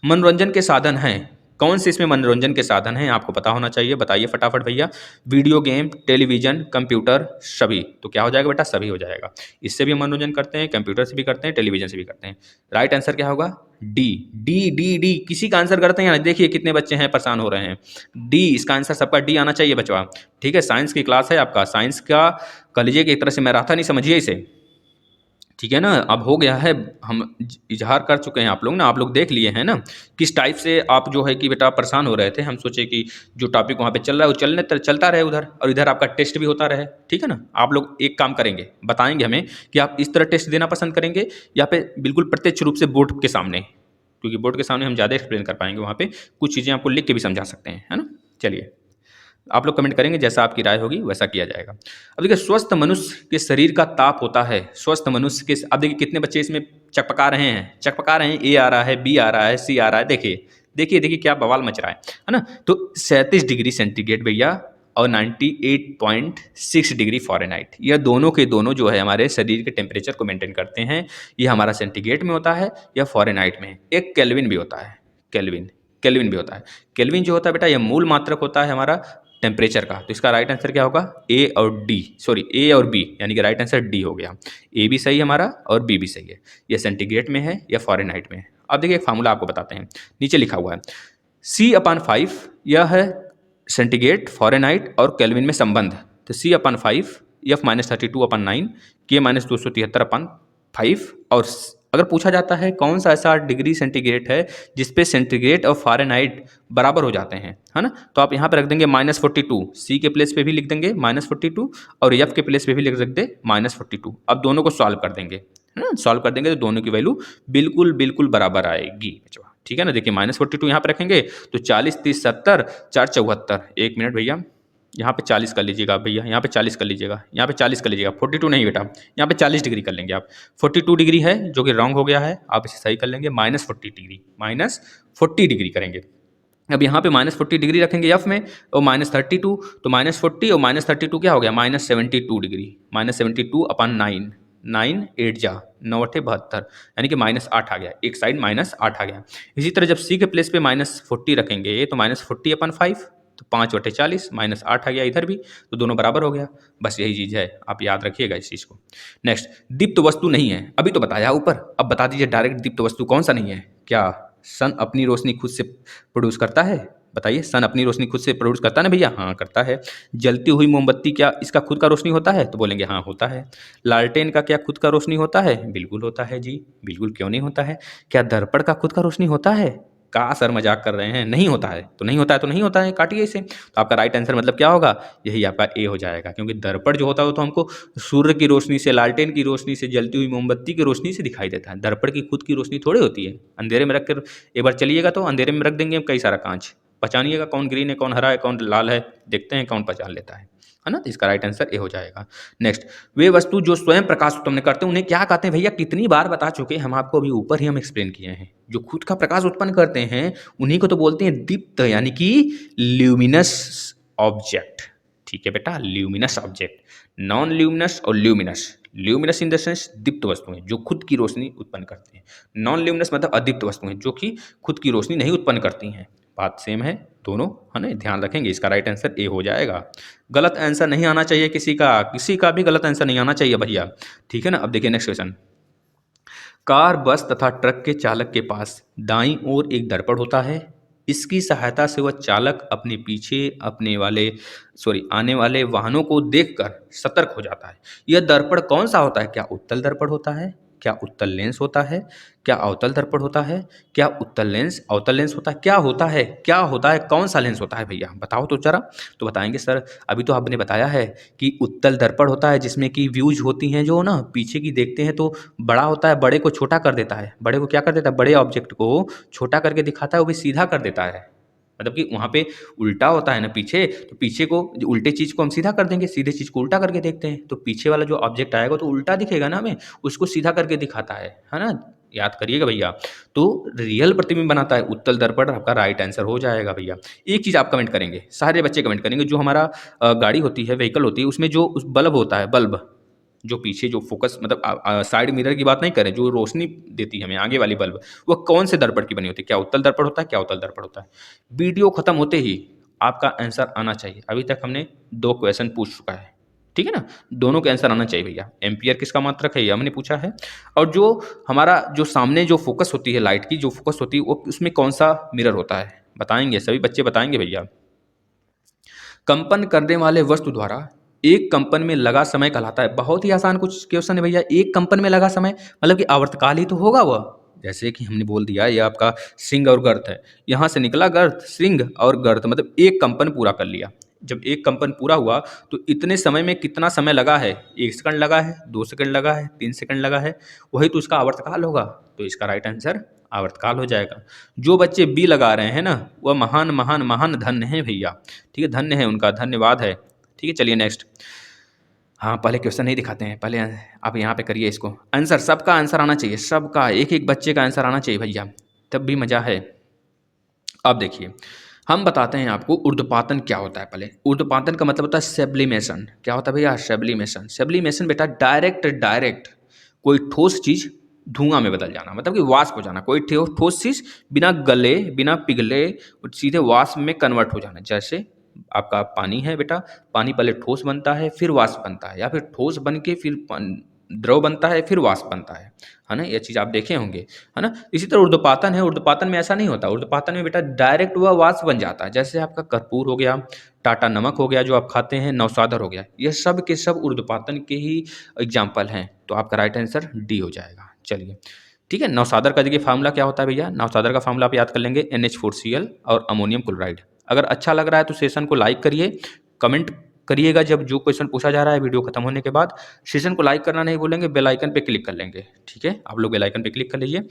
S1: मनोरंजन के साधन हैं, कौन से इसमें मनोरंजन के साधन हैं आपको पता होना चाहिए, बताइए फटाफट भैया। वीडियो गेम, टेलीविजन, कंप्यूटर, सभी। तो क्या हो जाएगा बेटा, सभी हो जाएगा। इससे भी हम मनोरंजन करते हैं, कंप्यूटर से भी करते हैं, टेलीविजन से भी करते हैं। राइट आंसर क्या होगा, डी डी डी डी। किसी का आंसर करते हैं, देखिए कितने बच्चे हैं परेशान हो रहे हैं। डी, इसका आंसर सबका डी आना चाहिए बचवा। ठीक है, साइंस की क्लास है आपका, साइंस का कह लीजिए कि एक तरह से मैराथन ही समझिए इसे, ठीक है ना। अब हो गया है, हम इजहार कर चुके हैं, आप लोग ना, आप लोग देख लिए हैं ना किस टाइप से आप जो है कि बेटा परेशान हो रहे थे। हम सोचे कि जो टॉपिक वहाँ पे चल रहा है वो चलता रहे उधर, और इधर आपका टेस्ट भी होता रहे, ठीक है ना। आप लोग एक काम करेंगे, बताएंगे हमें कि आप इस तरह टेस्ट देना पसंद करेंगे या फिर बिल्कुल प्रत्यक्ष रूप से बोर्ड के सामने, क्योंकि बोर्ड के सामने हम ज़्यादा एक्सप्लेन कर पाएंगे, वहाँ पे कुछ चीज़ें आपको लिख के भी समझा सकते हैं, है ना। चलिए आप लोग कमेंट करेंगे, जैसा आपकी राय होगी वैसा किया जाएगा। अब देखिए, स्वस्थ मनुष्य के शरीर का ताप होता है, स्वस्थ मनुष्य के, अब देखिए कितने बच्चे इसमें चकपका रहे हैं, ए आ रहा है, बी आ रहा है, सी आ रहा है, देखिए देखिए देखिए क्या बवाल मच रहा है ना। तो 37 डिग्री सेंटीग्रेड भैया और 98.6 डिग्री फ़ारेनहाइट, यह दोनों के दोनों जो है हमारे शरीर के टेम्परेचर को मेंटेन करते हैं। ये हमारा सेंटीग्रेड में होता है या फ़ारेनहाइट में। एक केल्विन भी होता है, केल्विन केल्विन भी होता है। केल्विन जो होता है बेटा, यह मूल मात्रक होता है हमारा टेम्परेचर का। तो इसका राइट आंसर क्या होगा, ए और डी, सॉरी ए और बी, यानी कि राइट आंसर डी हो गया। ए भी सही है हमारा और बी भी सही है। यह सेंटीग्रेड में है या फ़ारेनहाइट में है। अब देखिए एक फार्मूला आपको बताते हैं, नीचे लिखा हुआ है C/5, यह है सेंटीग्रेड, फ़ारेनहाइट और केल्विन में संबंध। तो C/5 F-32/9, K-273/5। और अगर पूछा जाता है कौन सा ऐसा डिग्री सेंटीग्रेड है जिसपे सेंटीग्रेड और फ़ारेनहाइट बराबर हो जाते हैं, है ना, तो आप यहाँ पे रख देंगे -42, सी के प्लेस पे भी लिख देंगे -42 और एफ के प्लेस पे भी लिख सकते -42। अब दोनों को सॉल्व कर देंगे, है ना, सॉल्व कर देंगे तो दोनों की वैल्यू बिल्कुल बिल्कुल बराबर आएगी, ठीक है ना। देखिए -42 यहाँ पे रखेंगे तो 40 30 70 4 74, एक मिनट भैया, यहाँ पे 40 कर लीजिएगा भैया, यहाँ पे 40 कर लीजिएगा, यहाँ पे 40 कर लीजिएगा, 42 नहीं बेटा, यहाँ पे 40 डिग्री कर लेंगे आप। 42 डिग्री है जो कि रॉन्ग हो गया है, आप इसे सही कर लेंगे, -40 डिग्री करेंगे। अब यहाँ पे -40 डिग्री रखेंगे एफ में और -32, तो -40 और -32 क्या हो गया, -72 डिग्री, -72/9, 9 8 जा 9 8 72, यानी कि -8 आ गया, एक साइड -8 आ गया। इसी तरह जब सी के प्लेस पे -40 रखेंगे तो -40/5, तो 5/40, -8 आ गया इधर भी, तो दोनों बराबर हो गया। बस यही चीज़ है, आप याद रखिएगा इस चीज़ को। नेक्स्ट, दीप्त वस्तु नहीं है, अभी तो बताया ऊपर, अब बता दीजिए डायरेक्ट दीप्त वस्तु कौन सा नहीं है। क्या सन अपनी रोशनी खुद से प्रोड्यूस करता है? बताइए, सन अपनी रोशनी खुद से प्रोड्यूस करता है ना भैया? हाँ करता है। जलती हुई मोमबत्ती क्या इसका खुद का रोशनी होता है? तो बोलेंगे हाँ होता है। लालटेन का क्या खुद का रोशनी होता है? बिल्कुल होता है जी, बिल्कुल क्यों नहीं होता है। क्या दर्पण का खुद का रोशनी होता है? का सर मजाक कर रहे हैं, नहीं होता है तो नहीं होता है तो नहीं होता है, काटिए इसे। तो आपका राइट आंसर मतलब क्या होगा, यही आपका ए हो जाएगा, क्योंकि दर्पण जो होता है वो तो हमको सूर्य की रोशनी से, लालटेन की रोशनी से, जलती हुई मोमबत्ती की रोशनी से दिखाई देता है। दर्पण की खुद की रोशनी थोड़ी होती है। अंधेरे में रख कर एक बार चलिएगा तो अंधेरे में रख देंगे कई सारा कांच, पहचानिएगा कौन ग्रीन है, कौन हरा है, कौन लाल है, देखते हैं कौन पहचान लेता है ना। तो इसका राइट आंसर ए हो जाएगा। नेक्स्ट, वे वस्तु जो स्वयं प्रकाश उत्पन्न करते हैं उन्हें क्या कहते हैं भैया? कितनी बार बता चुके हम आपको, अभी ऊपर ही हम एक्सप्लेन किए हैं। जो खुद का प्रकाश उत्पन्न करते हैं उन्हीं को तो बोलते हैं दीप्त, यानी कि ल्यूमिनस ऑब्जेक्ट। ठीक है बेटा, ल्यूमिनस ऑब्जेक्ट, नॉन ल्यूमिनस और luminous. Luminous in the sense दीप्त वस्तुएं जो खुद की रोशनी उत्पन्न करती हैं, नॉन ल्यूमिनस मतलब अदीप्त वस्तुएं जो कि खुद की रोशनी नहीं उत्पन्न करती हैं। बात सेम है दोनों, है ना, ध्यान रखेंगे। इसका राइट आंसर ए हो जाएगा। गलत आंसर नहीं आना चाहिए किसी का भी गलत आंसर नहीं आना चाहिए भैया, ठीक है ना। अब देखिए नेक्स्ट क्वेश्चन, कार, बस तथा ट्रक के चालक के पास दाईं ओर एक दर्पण होता है। इसकी सहायता से वह चालक अपने पीछे आने वाले वाहनों को देखकर सतर्क हो जाता है। यह दर्पण कौन सा होता है? क्या उत्तल दर्पण होता है, क्या उत्तल लेंस होता है, क्या अवतल दर्पण होता है, क्या उत्तल लेंस अवतल लेंस होता है, क्या होता है, क्या होता है, कौन सा लेंस होता है भैया बताओ तो जरा। तो बताएंगे सर अभी तो आपने बताया है कि उत्तल दर्पण होता है जिसमें कि व्यूज होती हैं जो ना पीछे की देखते हैं तो बड़ा होता है, बड़े को छोटा कर देता है, बड़े को क्या कर देता है, बड़े ऑब्जेक्ट को छोटा करके दिखाता है, वो भी सीधा कर देता है। मतलब कि वहाँ पे उल्टा होता है ना पीछे, तो पीछे को उल्टे चीज़ को हम सीधा कर देंगे, सीधे चीज़ को उल्टा करके देखते हैं, तो पीछे वाला जो ऑब्जेक्ट आएगा तो उल्टा दिखेगा ना हमें, उसको सीधा करके दिखाता है ना। याद करिएगा भैया। तो रियल प्रतिबिंब बनाता है उत्तल दर्पण, आपका राइट आंसर हो जाएगा भैया। एक चीज़ आप कमेंट करेंगे, सारे बच्चे कमेंट करेंगे, जो हमारा गाड़ी होती है, व्हीकल होती है, उसमें जो उस बल्ब होता है, बल्ब जो पीछे जो फोकस मतलब साइड मिरर की बात नहीं करें, जो रोशनी देती है हमें आगे वाली बल्ब, वो कौन से दर्पण की बनी होती है, क्या उत्तल दर्पण होता है, क्या अवतल दर्पण होता है। वीडियो खत्म होते ही आपका आंसर आना चाहिए। अभी तक हमने 2 क्वेश्चन पूछ चुका है, ठीक है ना, दोनों के आंसर आना चाहिए भैया। एम्पियर किसका मात्रक है ये हमने पूछा है, और जो हमारा जो सामने जो फोकस होती है लाइट की, जो फोकस होती है वो उसमें कौन सा मिरर होता है, बताएंगे सभी बच्चे बताएंगे भैया। कंपन करने वाले वस्तु द्वारा एक कंपन में लगा समय कहलाता है। बहुत ही आसान कुछ क्वेश्चन है भैया, एक कंपन में लगा समय मतलब कि आवर्तकाल ही तो होगा वह। जैसे कि हमने बोल दिया ये आपका सिंग और गर्त है, यहाँ से निकला गर्त, सिंग और गर्त मतलब एक कंपन पूरा कर लिया। जब एक कंपन पूरा हुआ तो इतने समय में कितना समय लगा है, 1 सेकंड लगा है, 2 सेकंड लगा है, 3 सेकंड लगा है, वही तो इसका आवर्तकाल होगा। तो इसका राइट आंसर आवर्तकाल हो जाएगा। जो बच्चे बी लगा रहे हैं ना वह महान महान महान धन्य है भैया, ठीक है, धन्य है उनका, धन्यवाद है। ठीक है, चलिए नेक्स्ट। हाँ पहले क्वेश्चन नहीं दिखाते हैं, पहले आप यहाँ पे करिए इसको। आंसर सबका आंसर आना चाहिए, सबका एक एक बच्चे का आंसर आना चाहिए भैया, तब भी मज़ा है। अब देखिए हम बताते हैं आपको ऊर्ध्वपातन क्या होता है। पहले ऊर्ध्वपातन का मतलब होता है सेब्लिमेशन। क्या होता है भैया, सेब्लिमेशन। सेब्लिमेशन बेटा डायरेक्ट डायरेक्ट कोई ठोस चीज़ धुआं में बदल जाना, मतलब कि वाष्प हो जाना। कोई ठोस चीज़ बिना गले बिना पिघले सीधे वाष्प में कन्वर्ट हो जाना। जैसे आपका पानी है बेटा, पानी पहले ठोस बनता है फिर वाष्प बनता है, या फिर ठोस बन के फिर द्रव बनता है फिर वाष्प बनता है ना। ये चीज़ आप देखे होंगे, है ना। इसी तरह ऊर्ध्वपातन है, ऊर्ध्वपातन में ऐसा नहीं होता। ऊर्ध्वपातन में बेटा डायरेक्ट वह वाष्प बन जाता है। जैसे आपका कर्पूर हो गया, टाटा नमक हो गया जो आप खाते हैं, नौसादर हो गया, ये सब के सब ऊर्ध्वपातन के ही एग्जाम्पल हैं। तो आपका राइट आंसर डी हो जाएगा। चलिए ठीक है, नौसादर का देखिए फार्मूला क्या होता है भैया। नौसादर का फार्मूला आप याद कर लेंगे, NH4Cl और अमोनियम क्लोराइड। अगर अच्छा लग रहा है तो सेशन को लाइक करिए, कमेंट करिएगा जब जो क्वेश्चन पूछा जा रहा है वीडियो खत्म होने के बाद। सेशन को लाइक करना नहीं भूलेंगे, बेल आइकन पे क्लिक कर लेंगे, ठीक है, आप लोग बेल आइकन पे क्लिक कर लीजिए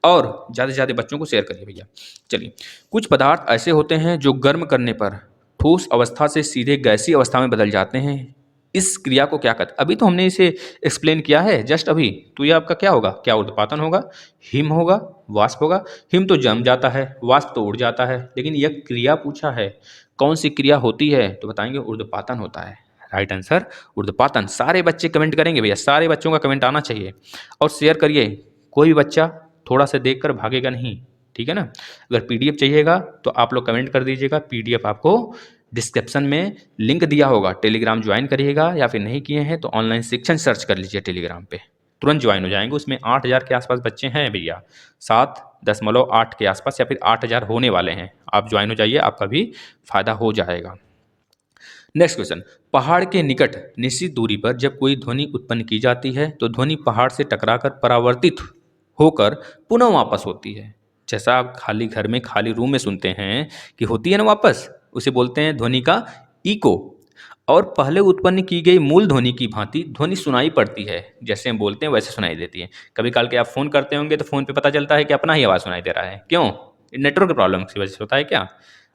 S1: और ज़्यादा से ज़्यादा बच्चों को शेयर करिए भैया। चलिए, कुछ पदार्थ ऐसे होते हैं जो गर्म करने पर ठोस अवस्था से सीधे गैसीय अवस्था में बदल जाते हैं, इस क्रिया को क्या कहते हैं। अभी तो हमने इसे एक्सप्लेन किया है जस्ट अभी, तो ये आपका क्या होगा, क्या ऊर्ध्वपातन होगा, हिम होगा, वाष्प होगा। हिम तो जम जाता है, वाष्प तो उड़ जाता है, लेकिन यह क्रिया पूछा है कौन सी क्रिया होती है, तो बताएंगे ऊर्ध्वपातन होता है। राइट आंसर ऊर्ध्वपातन। सारे बच्चे कमेंट करेंगे भैया, सारे बच्चों का कमेंट आना चाहिए और शेयर करिए। कोई भी बच्चा थोड़ा सा देखकर भागेगा नहीं, ठीक है ना। अगर PDF चाहिएगा तो आप लोग कमेंट कर दीजिएगा, PDF आपको डिस्क्रिप्शन में लिंक दिया होगा, टेलीग्राम ज्वाइन करिएगा, या फिर नहीं किए हैं तो ऑनलाइन शिक्षण सर्च कर लीजिए टेलीग्राम पे, तुरंत ज्वाइन हो जाएंगे। उसमें 8000 के आसपास बच्चे हैं भैया, 7.8 के आसपास, या फिर 8000 होने वाले हैं। आप ज्वाइन हो जाइए, आपका भी फायदा हो जाएगा। नेक्स्ट क्वेश्चन, पहाड़ के निकट निश्चित दूरी पर जब कोई ध्वनि उत्पन्न की जाती है तो ध्वनि पहाड़ से टकराकर परावर्तित होकर पुनः वापस होती है। जैसा आप खाली घर में खाली रूम में सुनते हैं कि होती है ना वापस, उसे बोलते हैं ध्वनि का इको। और पहले उत्पन्न की गई मूल ध्वनि की भांति ध्वनि सुनाई पड़ती है, जैसे हम बोलते हैं वैसे सुनाई देती है। कभी काल के आप फ़ोन करते होंगे तो फ़ोन पे पता चलता है कि अपना ही आवाज़ सुनाई दे रहा है, क्यों, नेटवर्क प्रॉब्लम की वजह से होता है क्या।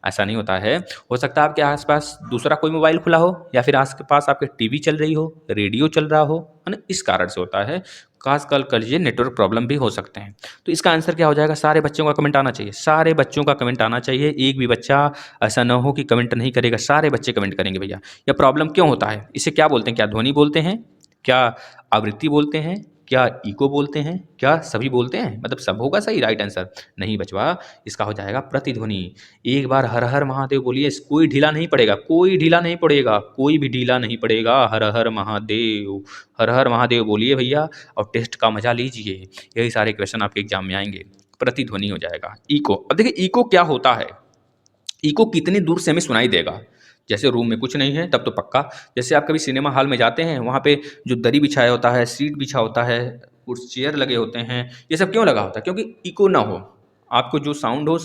S1: ऐसा नहीं होता है, हो सकता है आपके आसपास दूसरा कोई मोबाइल खुला हो, या फिर आस पास आपके टीवी चल रही हो, रेडियो चल रहा हो, है ना, इस कारण से होता है। खास कर लीजिए नेटवर्क प्रॉब्लम भी हो सकते हैं। तो इसका आंसर क्या हो जाएगा, सारे बच्चों का कमेंट आना चाहिए, सारे बच्चों का कमेंट आना चाहिए। एक भी बच्चा ऐसा ना हो कि कमेंट नहीं करेगा, सारे बच्चे कमेंट करेंगे भैया। यह प्रॉब्लम क्यों होता है, इसे क्या बोलते हैं, क्या ध्वनि बोलते हैं, क्या आवृत्ति बोलते हैं, क्या इको बोलते हैं, क्या सभी बोलते हैं, मतलब सब होगा सही राइट आंसर नहीं बचवा, इसका हो जाएगा प्रतिध्वनि। एक बार हर हर महादेव बोलिए, कोई ढीला नहीं पड़ेगा, कोई ढीला नहीं पड़ेगा, कोई भी ढीला नहीं पड़ेगा। हर हर महादेव, हर हर महादेव बोलिए भैया, और टेस्ट का मजा लीजिए। यही सारे क्वेश्चन आपके एग्जाम में आएंगे। प्रतिध्वनि हो जाएगा इको। अब देखिए इको क्या होता है, इको कितनी दूर से हमें सुनाई देगा। जैसे रूम में कुछ नहीं है तब तो पक्का, जैसे आप कभी सिनेमा हॉल में जाते हैं, वहाँ पे जो दरी बिछाया होता है, सीट बिछा होता है, कुछ चेयर लगे होते हैं, ये सब क्यों लगा होता है? क्योंकि इको ना हो, आपको जो साउंड हो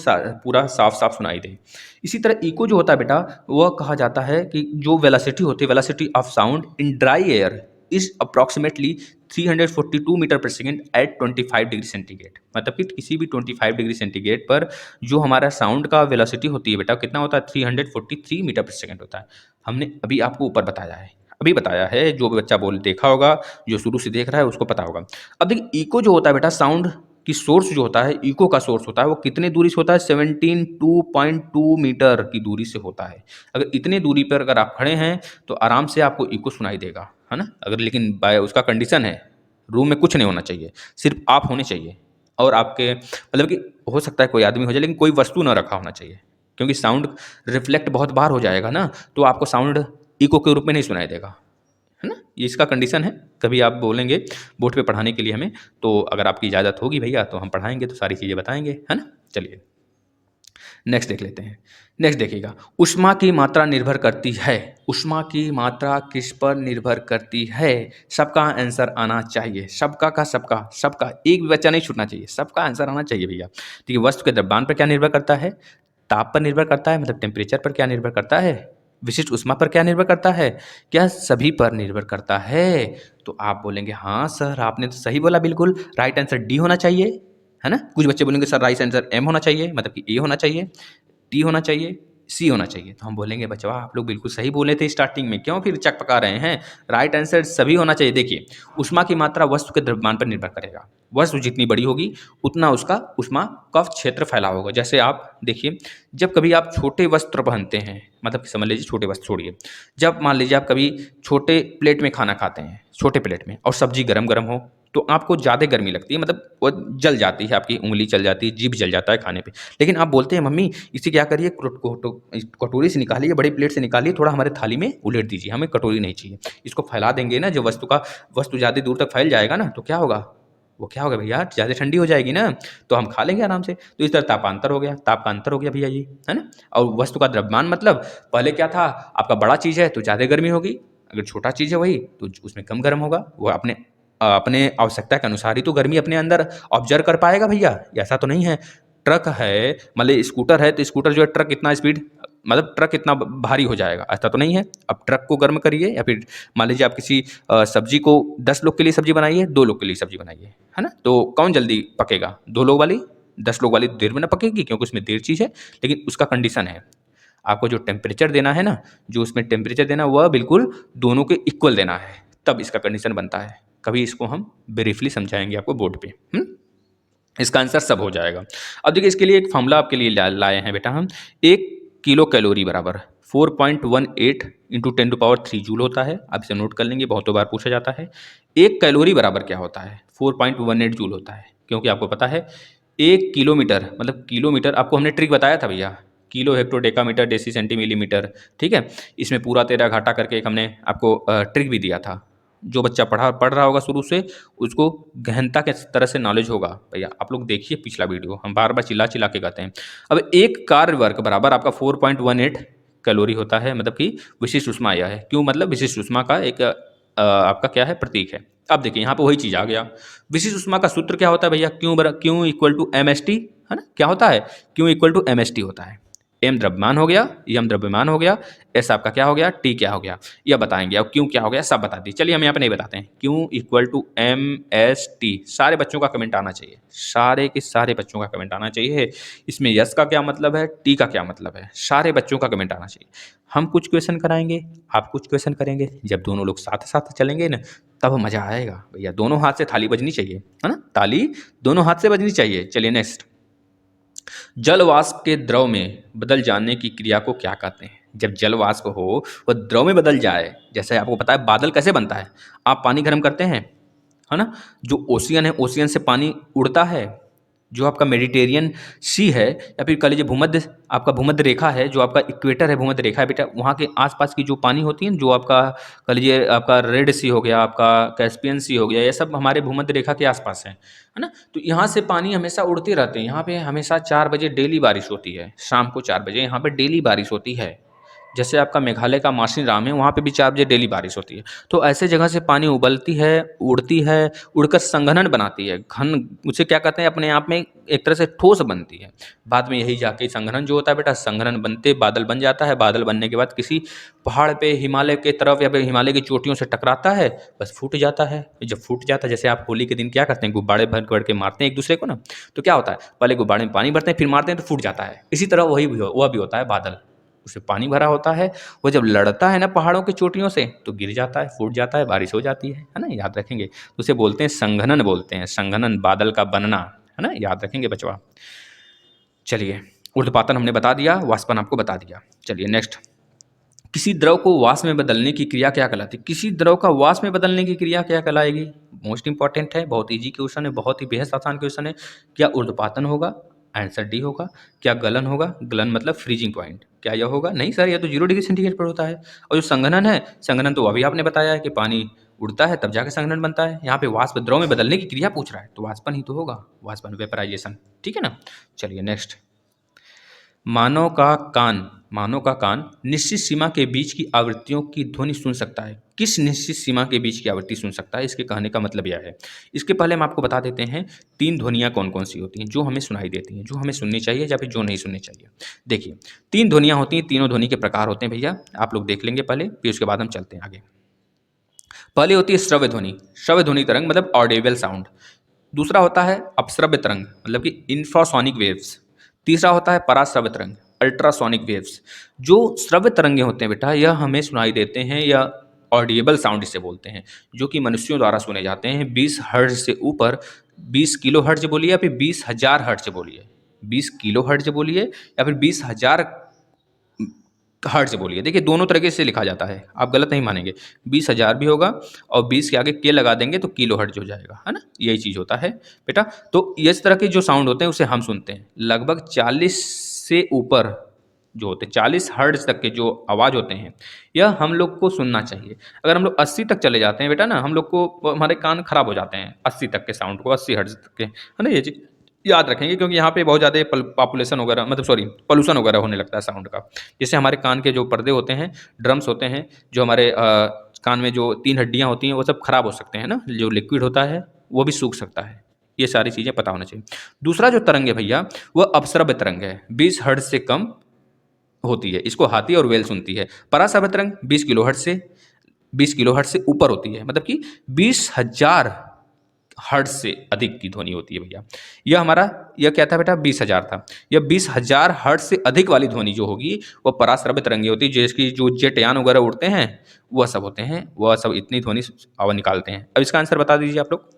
S1: पूरा साफ साफ सुनाई दे। इसी तरह इको जो होता है बेटा, वह कहा जाता है कि जो वेलोसिटी होती है, velocity of sound in dry air is approximately 342 metre per second at 25 degree centigrade. मतलब कि किसी भी 25 डिग्री सेंटीग्रेड पर जो हमारा साउंड का वेलोसिटी होती है बेटा, कितना होता है? 343 मीटर पर सेकेंड होता है। हमने अभी आपको ऊपर बताया है, अभी बताया है, जो भी बच्चा बोल देखा होगा, जो शुरू से देख रहा है उसको पता होगा। अब देखिए इको जो होता है बेटा, साउंड की सोर्स जो होता है, इको का सोर्स होता है, वो कितने दूरी से होता है? 17.2 मीटर की दूरी से होता है। अगर इतने दूरी पर अगर आप खड़े हैं तो आराम से आपको इको सुनाई देगा, है ना? अगर लेकिन बाय उसका कंडीशन है, रूम में कुछ नहीं होना चाहिए, सिर्फ आप होने चाहिए और आपके मतलब कि हो सकता है कोई आदमी हो जाए, लेकिन कोई वस्तु ना रखा होना चाहिए, क्योंकि साउंड रिफ्लेक्ट बहुत बार हो जाएगा ना, तो आपको साउंड इको के रूप में नहीं सुनाई देगा, है ना? ये इसका कंडीशन है। कभी आप बोलेंगे बोर्ड पे पढ़ाने के लिए हमें, तो अगर आपकी इजाज़त होगी भैया तो हम पढ़ाएंगे, तो सारी चीज़ें बताएंगे, है ना? चलिए नेक्स्ट देख लेते हैं। नेक्स्ट देखिएगा, ऊष्मा की मात्रा निर्भर करती है। ऊष्मा की मात्रा किस पर निर्भर करती है? सबका आंसर आना चाहिए, सबका का सबका, सबका एक भी बच्चा नहीं छूटना चाहिए, सबका आंसर आना चाहिए भैया। ठीक है, वस्तु के द्रव्यमान पर क्या निर्भर करता है? ताप पर निर्भर करता है, मतलब टेम्परेचर पर क्या निर्भर करता है? विशिष्ट ऊष्मा पर क्या निर्भर करता है? क्या सभी पर निर्भर करता है? तो आप बोलेंगे हाँ सर, आपने तो सही बोला, बिल्कुल राइट आंसर डी होना चाहिए, है ना? कुछ बच्चे बोलेंगे सर राइट आंसर एम होना चाहिए, मतलब कि ए होना चाहिए, टी होना चाहिए, सी होना चाहिए। तो हम बोलेंगे बच्चों आप लोग बिल्कुल सही बोले थे स्टार्टिंग में, क्यों फिर चकपका रहे हैं? राइट आंसर सभी होना चाहिए। देखिए, ऊष्मा की मात्रा वस्तु के द्रव्यमान पर निर्भर करेगा। वस्तु जितनी बड़ी होगी उतना उसका ऊष्मा का क्षेत्र फैला होगा। जैसे आप देखिए, जब कभी आप छोटे वस्त्र पहनते हैं, मतलब कि समझ लीजिए छोटे वस्त्र छोड़िए, जब मान लीजिए आप कभी छोटे प्लेट में खाना खाते हैं, छोटे प्लेट में, और सब्जी गरम गरम हो, तो आपको ज़्यादा गर्मी लगती है, मतलब वो जल जाती है, आपकी उंगली जल जाती है, जीभ जल जाता है खाने पे। लेकिन आप बोलते हैं मम्मी इसे क्या करिए, कटोरी से निकालिए, बड़ी प्लेट से निकालिए, थोड़ा हमारे थाली में उलेट दीजिए, हमें कटोरी नहीं चाहिए। इसको फैला देंगे ना, जो वस्तु ज़्यादा दूर तक फैल जाएगा ना, तो क्या होगा? वो क्या होगा भैया? ज़्यादा ठंडी हो जाएगी ना, तो हम खा लेंगे आराम से। तो इस तरह तापांतर हो गया, ताप का अंतर हो गया भैया ये, है ना? और वस्तु का द्रव्यमान मतलब पहले क्या था, आपका बड़ा चीज़ है तो ज़्यादा गर्मी होगी, अगर छोटा चीज़ है वही तो उसमें कम गर्म होगा। वो अपने आवश्यकता के अनुसार ही तो गर्मी अपने अंदर ऑब्जर्व कर पाएगा भैया, ऐसा तो नहीं है। ट्रक है, मतलब स्कूटर है, तो स्कूटर जो है, ट्रक इतना स्पीड, मतलब ट्रक इतना भारी हो जाएगा, ऐसा तो नहीं है। अब ट्रक को गर्म करिए, या फिर मान लीजिए आप किसी सब्जी को 10 लोग के लिए सब्जी बनाइए, 2 लोग के लिए सब्जी बनाइए, है ना? तो कौन जल्दी पकेगा? 2 लोग वाली? 10 लोग वाली देर में ना पकेगी, क्योंकि उसमें देर चीज़ है, लेकिन उसका कंडीशन है। आपको जो टेम्परेचर देना है ना, जो उसमें टेम्परेचर देना है, वह बिल्कुल दोनों के इक्वल देना है, तब इसका कंडीशन बनता है। कभी इसको हम ब्रीफली समझाएंगे आपको बोर्ड पे। इसका आंसर सब हो जाएगा। अब देखिए, इसके लिए एक फॉर्मूला आपके लिए लाए हैं बेटा हम। 1 किलो कैलोरी बराबर 4.18 इंटू 10⁻³ जूल होता है। आप इसे नोट कर लेंगे, बहुतों बार पूछा जाता है। 1 कैलोरी बराबर क्या होता है? 4.18 जूल होता है, क्योंकि आपको पता है 1 किलोमीटर, मतलब किलोमीटर, आपको हमने ट्रिक बताया था भैया, kilo, hecto, decametre, deci, centi, millimetre, ठीक है? इसमें पूरा तेरा घाटा करके एक हमने आपको ट्रिक भी दिया था। जो बच्चा पढ़ रहा होगा शुरू से, उसको गहनता के तरह से नॉलेज होगा। भैया आप लोग देखिए पिछला वीडियो, हम बार बार चिल्ला चिल्ला के कहते हैं। अब एक कार्य वर्ग बराबर आपका 4.18 कैलोरी होता है, मतलब कि विशिष्ट ऊष्मा आया है। क्यों? मतलब विशिष्ट ऊष्मा का एक आपका क्या है, प्रतीक है। अब देखिए यहाँ पे वही चीज़ आ गया। विशिष्ट ऊष्मा का सूत्र क्या होता है भैया? Q equal to M S T, है ना? क्या होता है? Q equal to M S T होता है। एम द्रव्यमान हो गया, यम द्रव्यमान हो गया, एस आपका क्या हो गया, टी क्या हो गया, यह बताएंगे। अब क्यों क्या हो गया सब बता दी। चलिए हम यहाँ पे नहीं बताते हैं। Q equal to M S T, सारे बच्चों का कमेंट आना चाहिए, सारे के सारे बच्चों का कमेंट आना चाहिए। इसमें यस का क्या मतलब है, टी का क्या मतलब है, सारे बच्चों का कमेंट आना चाहिए। हम कुछ क्वेश्चन कराएंगे, आप कुछ क्वेश्चन करेंगे, जब दोनों लोग साथ साथ चलेंगे ना, तब मजा आएगा भैया। दोनों हाथ से थाली बजनी चाहिए, है ना? ताली दोनों हाथ से बजनी चाहिए। चलिए नेक्स्ट, जल वाष्प के द्रव में बदल जाने की क्रिया को क्या कहते हैं? जब जल वाष्प हो वह द्रव में बदल जाए, जैसे आपको पता है बादल कैसे बनता है, आप पानी गर्म करते हैं, है ना? जो ओशियन है, ओशियन से पानी उड़ता है। जो आपका मेडिटेरियन सी है, या फिर कह लीजिए भूमध्य, आपका भूमध्य रेखा है, जो आपका इक्वेटर है, भूमध्य रेखा है बेटा, वहाँ के आसपास की जो पानी होती है, जो आपका कह लीजिए आपका रेड सी हो गया, आपका कैस्पियन सी हो गया, ये सब हमारे भूमध्य रेखा के आसपास है ना? तो यहाँ से पानी हमेशा उड़ते रहते हैं। यहाँ पे हमेशा 4 बजे डेली बारिश होती है, शाम को 4 बजे यहाँ पे डेली बारिश होती है। जैसे आपका मेघालय का मासिनराम है, वहाँ पे भी 4 बजे डेली बारिश होती है। तो ऐसे जगह से पानी उबलती है, उड़ती है, उड़कर संघनन बनाती है, घन, उसे क्या कहते हैं, अपने आप में एक तरह से ठोस बनती है। बाद में यही जाके संघनन जो होता है बेटा, संघनन बनते बादल बन जाता है। बादल बनने के बाद किसी पहाड़ पे, हिमालय के तरफ या फिर हिमालय की चोटियों से टकराता है, बस फूट जाता है। जब फूट जाता है, जैसे आप होली के दिन क्या करते हैं, गुब्बारे भर भर के मारते हैं एक दूसरे को ना, तो क्या होता है, पहले गुब्बारे में पानी भरते हैं, फिर मारते हैं तो फूट जाता है। इसी तरह वह भी होता है बादल, उसमें पानी भरा होता है, वो जब लड़ता है ना पहाड़ों की चोटियों से, तो गिर जाता है, फूट जाता है, बारिश हो जाती है ना, याद रखेंगे। तो उसे बोलते हैं संघनन, बोलते हैं संघनन, बादल का बनना, है ना, याद रखेंगे बचवा। चलिए, ऊर्ध्वपातन हमने बता दिया, वाष्पन आपको बता दिया। चलिए नेक्स्ट, किसी द्रव को वाष्प में बदलने की क्रिया क्या कहलाती है? किसी द्रव का वाष्प में बदलने की क्रिया क्या कहलाएगी? मोस्ट इंपॉर्टेंट है, बहुत इजी क्वेश्चन है, बहुत ही बेहद आसान क्वेश्चन है। क्या ऊर्ध्वपातन होगा? आंसर डी होगा। क्या गलन होगा? गलन मतलब फ्रीजिंग पॉइंट। क्या यह होगा? नहीं सर, यह तो 0 डिग्री सेंटीग्रेड पर होता है। और जो संघनन है, संघनन तो अभी आपने बताया है कि पानी उड़ता है तब जाके संघनन बनता है। यहाँ पे वाष्प द्रव में बदलने की क्रिया पूछ रहा है, तो वाष्पन ही तो होगा, वाष्पन, वेपराइजेशन। ठीक है ना। चलिए नेक्स्ट, मानव का कान निश्चित सीमा के बीच की आवृत्तियों की ध्वनि सुन सकता है। किस निश्चित सीमा के बीच की आवृत्ति सुन सकता है? इसके कहने का मतलब यह है। इसके पहले हम आपको बता देते हैं 3 ध्वनियाँ कौन कौन सी होती हैं जो हमें सुनाई देती हैं, जो हमें सुननी चाहिए या फिर जो नहीं सुननी चाहिए। देखिए, 3 ध्वनियाँ होती हैं, तीनों ध्वनि के प्रकार होते हैं भैया, आप लोग देख लेंगे पहले, फिर उसके बाद हम चलते हैं आगे। पहले होती है श्रव्य ध्वनि। श्रव्य ध्वनि तरंग मतलब ऑडिबल साउंड। दूसरा होता है अपश्रव्य तरंग मतलब कि इंफ्रासोनिक वेव्स। तीसरा होता है पराश्रव्य तरंग, अल्ट्रासोनिक वेव्स। जो श्रव्य तरंगे होते हैं बेटा, यह हमें सुनाई देते हैं, या ऑडिएबल साउंड इसे बोलते हैं, जो कि मनुष्यों द्वारा सुने जाते हैं 20 हर्ट्ज से ऊपर। 20 किलो हर्ट्ज बोलिए या फिर 20,000 हर्ट्ज बोलिए, 20 किलो हर्ट्ज बोलिए या फिर 20,000 हर्ट्ज बोलिए। देखिए, दोनों तरीके से लिखा जाता है, आप गलत नहीं मानेंगे। 20,000 भी होगा और 20 के आगे के लगा देंगे तो किलो हर्ट्ज हो जाएगा, है ना, यही चीज़ होता है बेटा। तो इस तरह के जो साउंड होते हैं उसे हम सुनते हैं। लगभग 40 से ऊपर जो होते हैं, 40 हर्ट्ज तक के जो आवाज़ होते हैं, यह हम लोग को सुनना चाहिए। अगर हम लोग 80 तक चले जाते हैं बेटा ना, हम लोग को, हमारे कान खराब हो जाते हैं 80 तक के साउंड को, 80 हर्ट्ज तक के, है ना, ये चीज़ याद रखेंगे, क्योंकि यहाँ पे बहुत ज़्यादा पॉपुलेशन वगैरह, मतलब सॉरी, पोल्यूशन वगैरह होने लगता है साउंड का। जिससे हमारे कान के जो पर्दे होते हैं, ड्रम्स होते हैं, जो हमारे कान में जो 3 हड्डियाँ होती हैं, वो सब खराब हो सकते हैं ना, जो लिक्विड होता है वो भी सूख सकता है। ये सारी चीज़ें पता होना चाहिए। दूसरा जो तरंग है भैया, वह अपश्रव्य तरंग है, 20 हर्ट्ज से कम होती है, इसको हाथी और वेल सुनती है। पराश्रव्य तरंग 20 किलो हर्ट्ज से ऊपर होती है, मतलब कि 20,000 हर्ट्ज से अधिक की ध्वनि होती है भैया। यह क्या था बेटा, 20,000 था। यह 20,000 हर्ट्ज से अधिक वाली ध्वनि जो होगी वह पराश्रव्य तरंगी होती है, जैसे जो जेट यान वगैरह उड़ते हैं वह सब होते हैं, वह सब इतनी ध्वनि आवाज निकालते हैं। अब इसका आंसर बता दीजिए आप लोग।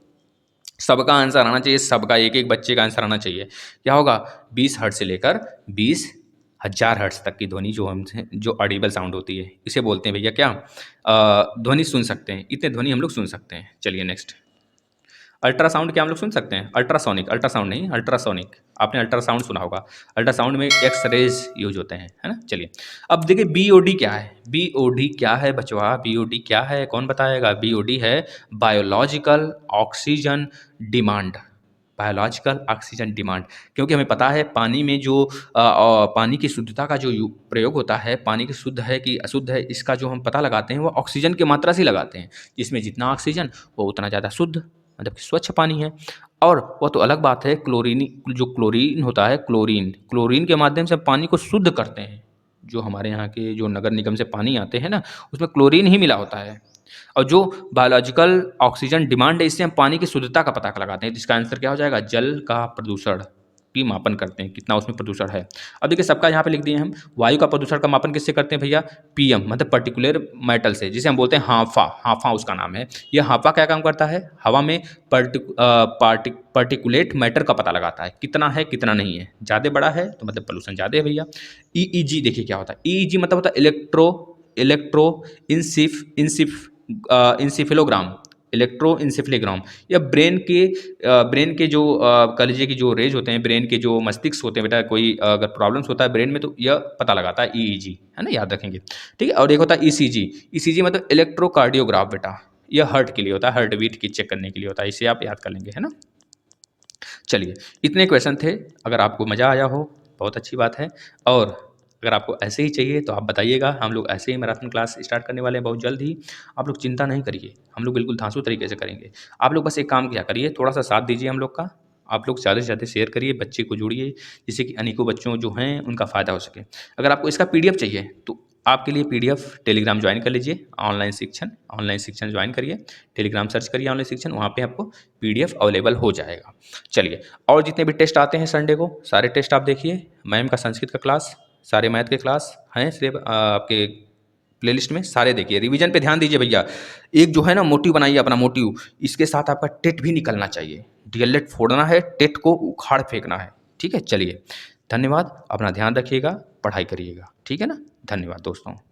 S1: सबका आंसर आना चाहिए, सबका, एक एक बच्चे का आंसर आना चाहिए। क्या होगा? 20 हर्ट्ज से लेकर 20,000 हर्ट्ज तक की ध्वनि जो हमसे, जो ऑडिबल साउंड होती है, इसे बोलते हैं भैया क्या, ध्वनि सुन सकते हैं। इतने ध्वनि हम लोग सुन सकते हैं। चलिए नेक्स्ट, अल्ट्रासाउंड क्या हम लोग सुन सकते हैं? अल्ट्रासोनिक, अल्ट्रासाउंड नहीं, अल्ट्रासोनिक। आपने अल्ट्रासाउंड सुना होगा, अल्ट्रासाउंड में एक्स रेज यूज होते हैं, है ना। चलिए, अब देखिए बीओडी क्या है। बीओडी क्या है बचवा? बीओडी क्या है, कौन बताएगा? बीओडी है biological oxygen demand. Biological oxygen demand, क्योंकि हमें पता है पानी में जो पानी की शुद्धता का जो प्रयोग होता है, पानी की शुद्ध है कि अशुद्ध है, इसका जो हम पता लगाते हैं वो ऑक्सीजन की मात्रा से लगाते हैं। जिसमें जितना ऑक्सीजन वो उतना ज़्यादा शुद्ध, मतलब कि स्वच्छ पानी है। और वह तो अलग बात है, जो क्लोरीन होता है, क्लोरीन के माध्यम से पानी को शुद्ध करते हैं। जो हमारे यहाँ के जो नगर निगम से पानी आते हैं ना, उसमें क्लोरीन ही मिला होता है। और जो बायोलॉजिकल ऑक्सीजन डिमांड है, इससे हम पानी की शुद्धता का पता लगाते हैं। जिसका आंसर क्या हो जाएगा? जल का प्रदूषण की मापन करते हैं, कितना उसमें प्रदूषण है। अब देखिए, सबका यहाँ पे लिख दिए हम। वायु का प्रदूषण का मापन किससे करते हैं भैया? पीएम मतलब पर्टिकुलर मेटल से, जिसे हम बोलते हैं हाफा। हाफा उसका नाम है। यह हाफा क्या काम करता है? हवा में पार्टिकुलेट मैटर का पता लगाता है, कितना है कितना नहीं है। ज़्यादा बड़ा है तो मतलब पोल्यूशन ज़्यादा है भैया। ईईजी देखिए क्या होता है। ईईजी मतलब होता है इलेक्ट्रो इंसिफिलोग्राम, इलेक्ट्रो इंसिफिलोग्राम। या ब्रेन के जो कह लीजिए कि जो रेज होते हैं, ब्रेन के जो मस्तिष्क होते हैं बेटा, कोई अगर प्रॉब्लम्स होता है ब्रेन में तो यह पता लगाता है, ईईजी, है ना, याद रखेंगे। ठीक है। और एक होता है ईसीजी। ईसीजी मतलब इलेक्ट्रोकार्डियोग्राफ बेटा, यह हार्ट के लिए होता है, हार्ट बीट की चेक करने के लिए होता है। इसे आप याद कर लेंगे, है ना। चलिए, इतने क्वेश्चन थे। अगर आपको मज़ा आया हो बहुत अच्छी बात है। और अगर आपको ऐसे ही चाहिए तो आप बताइएगा, हम लोग ऐसे ही मैराथन क्लास स्टार्ट करने वाले हैं बहुत जल्द ही। आप लोग चिंता नहीं करिए, हम लोग बिल्कुल धांसू तरीके से करेंगे। आप लोग बस एक काम किया करिए, थोड़ा-सा साथ दीजिए हम लोग का। आप लोग ज़्यादा से ज़्यादा शेयर करिए, बच्चे को जोड़िए, जिससे कि अनेकों बच्चों जो हैं उनका फ़ायदा हो सके। अगर आपको इसका पीडीएफ चाहिए तो आपके लिए पीडीएफ टेलीग्राम ज्वाइन कर लीजिए, ऑनलाइन शिक्षण ज्वाइन करिए, टेलीग्राम सर्च करिए ऑनलाइन शिक्षण, वहाँ पे आपको पीडीएफ अवेलेबल हो जाएगा। चलिए, और जितने भी टेस्ट आते हैं संडे को, सारे टेस्ट आप देखिए। मैम का संस्कृत का क्लास, सारे मैथ के क्लास हैं सिर्फ आपके प्लेलिस्ट में, सारे देखिए। रिवीजन पे ध्यान दीजिए भैया। एक जो है ना मोटिव बनाइए अपना मोटिव, इसके साथ आपका टेट भी निकलना चाहिए। डीएलएड फोड़ना है, टेट को उखाड़ फेंकना है। ठीक है, चलिए, धन्यवाद। अपना ध्यान रखिएगा, पढ़ाई करिएगा। ठीक है ना, धन्यवाद दोस्तों।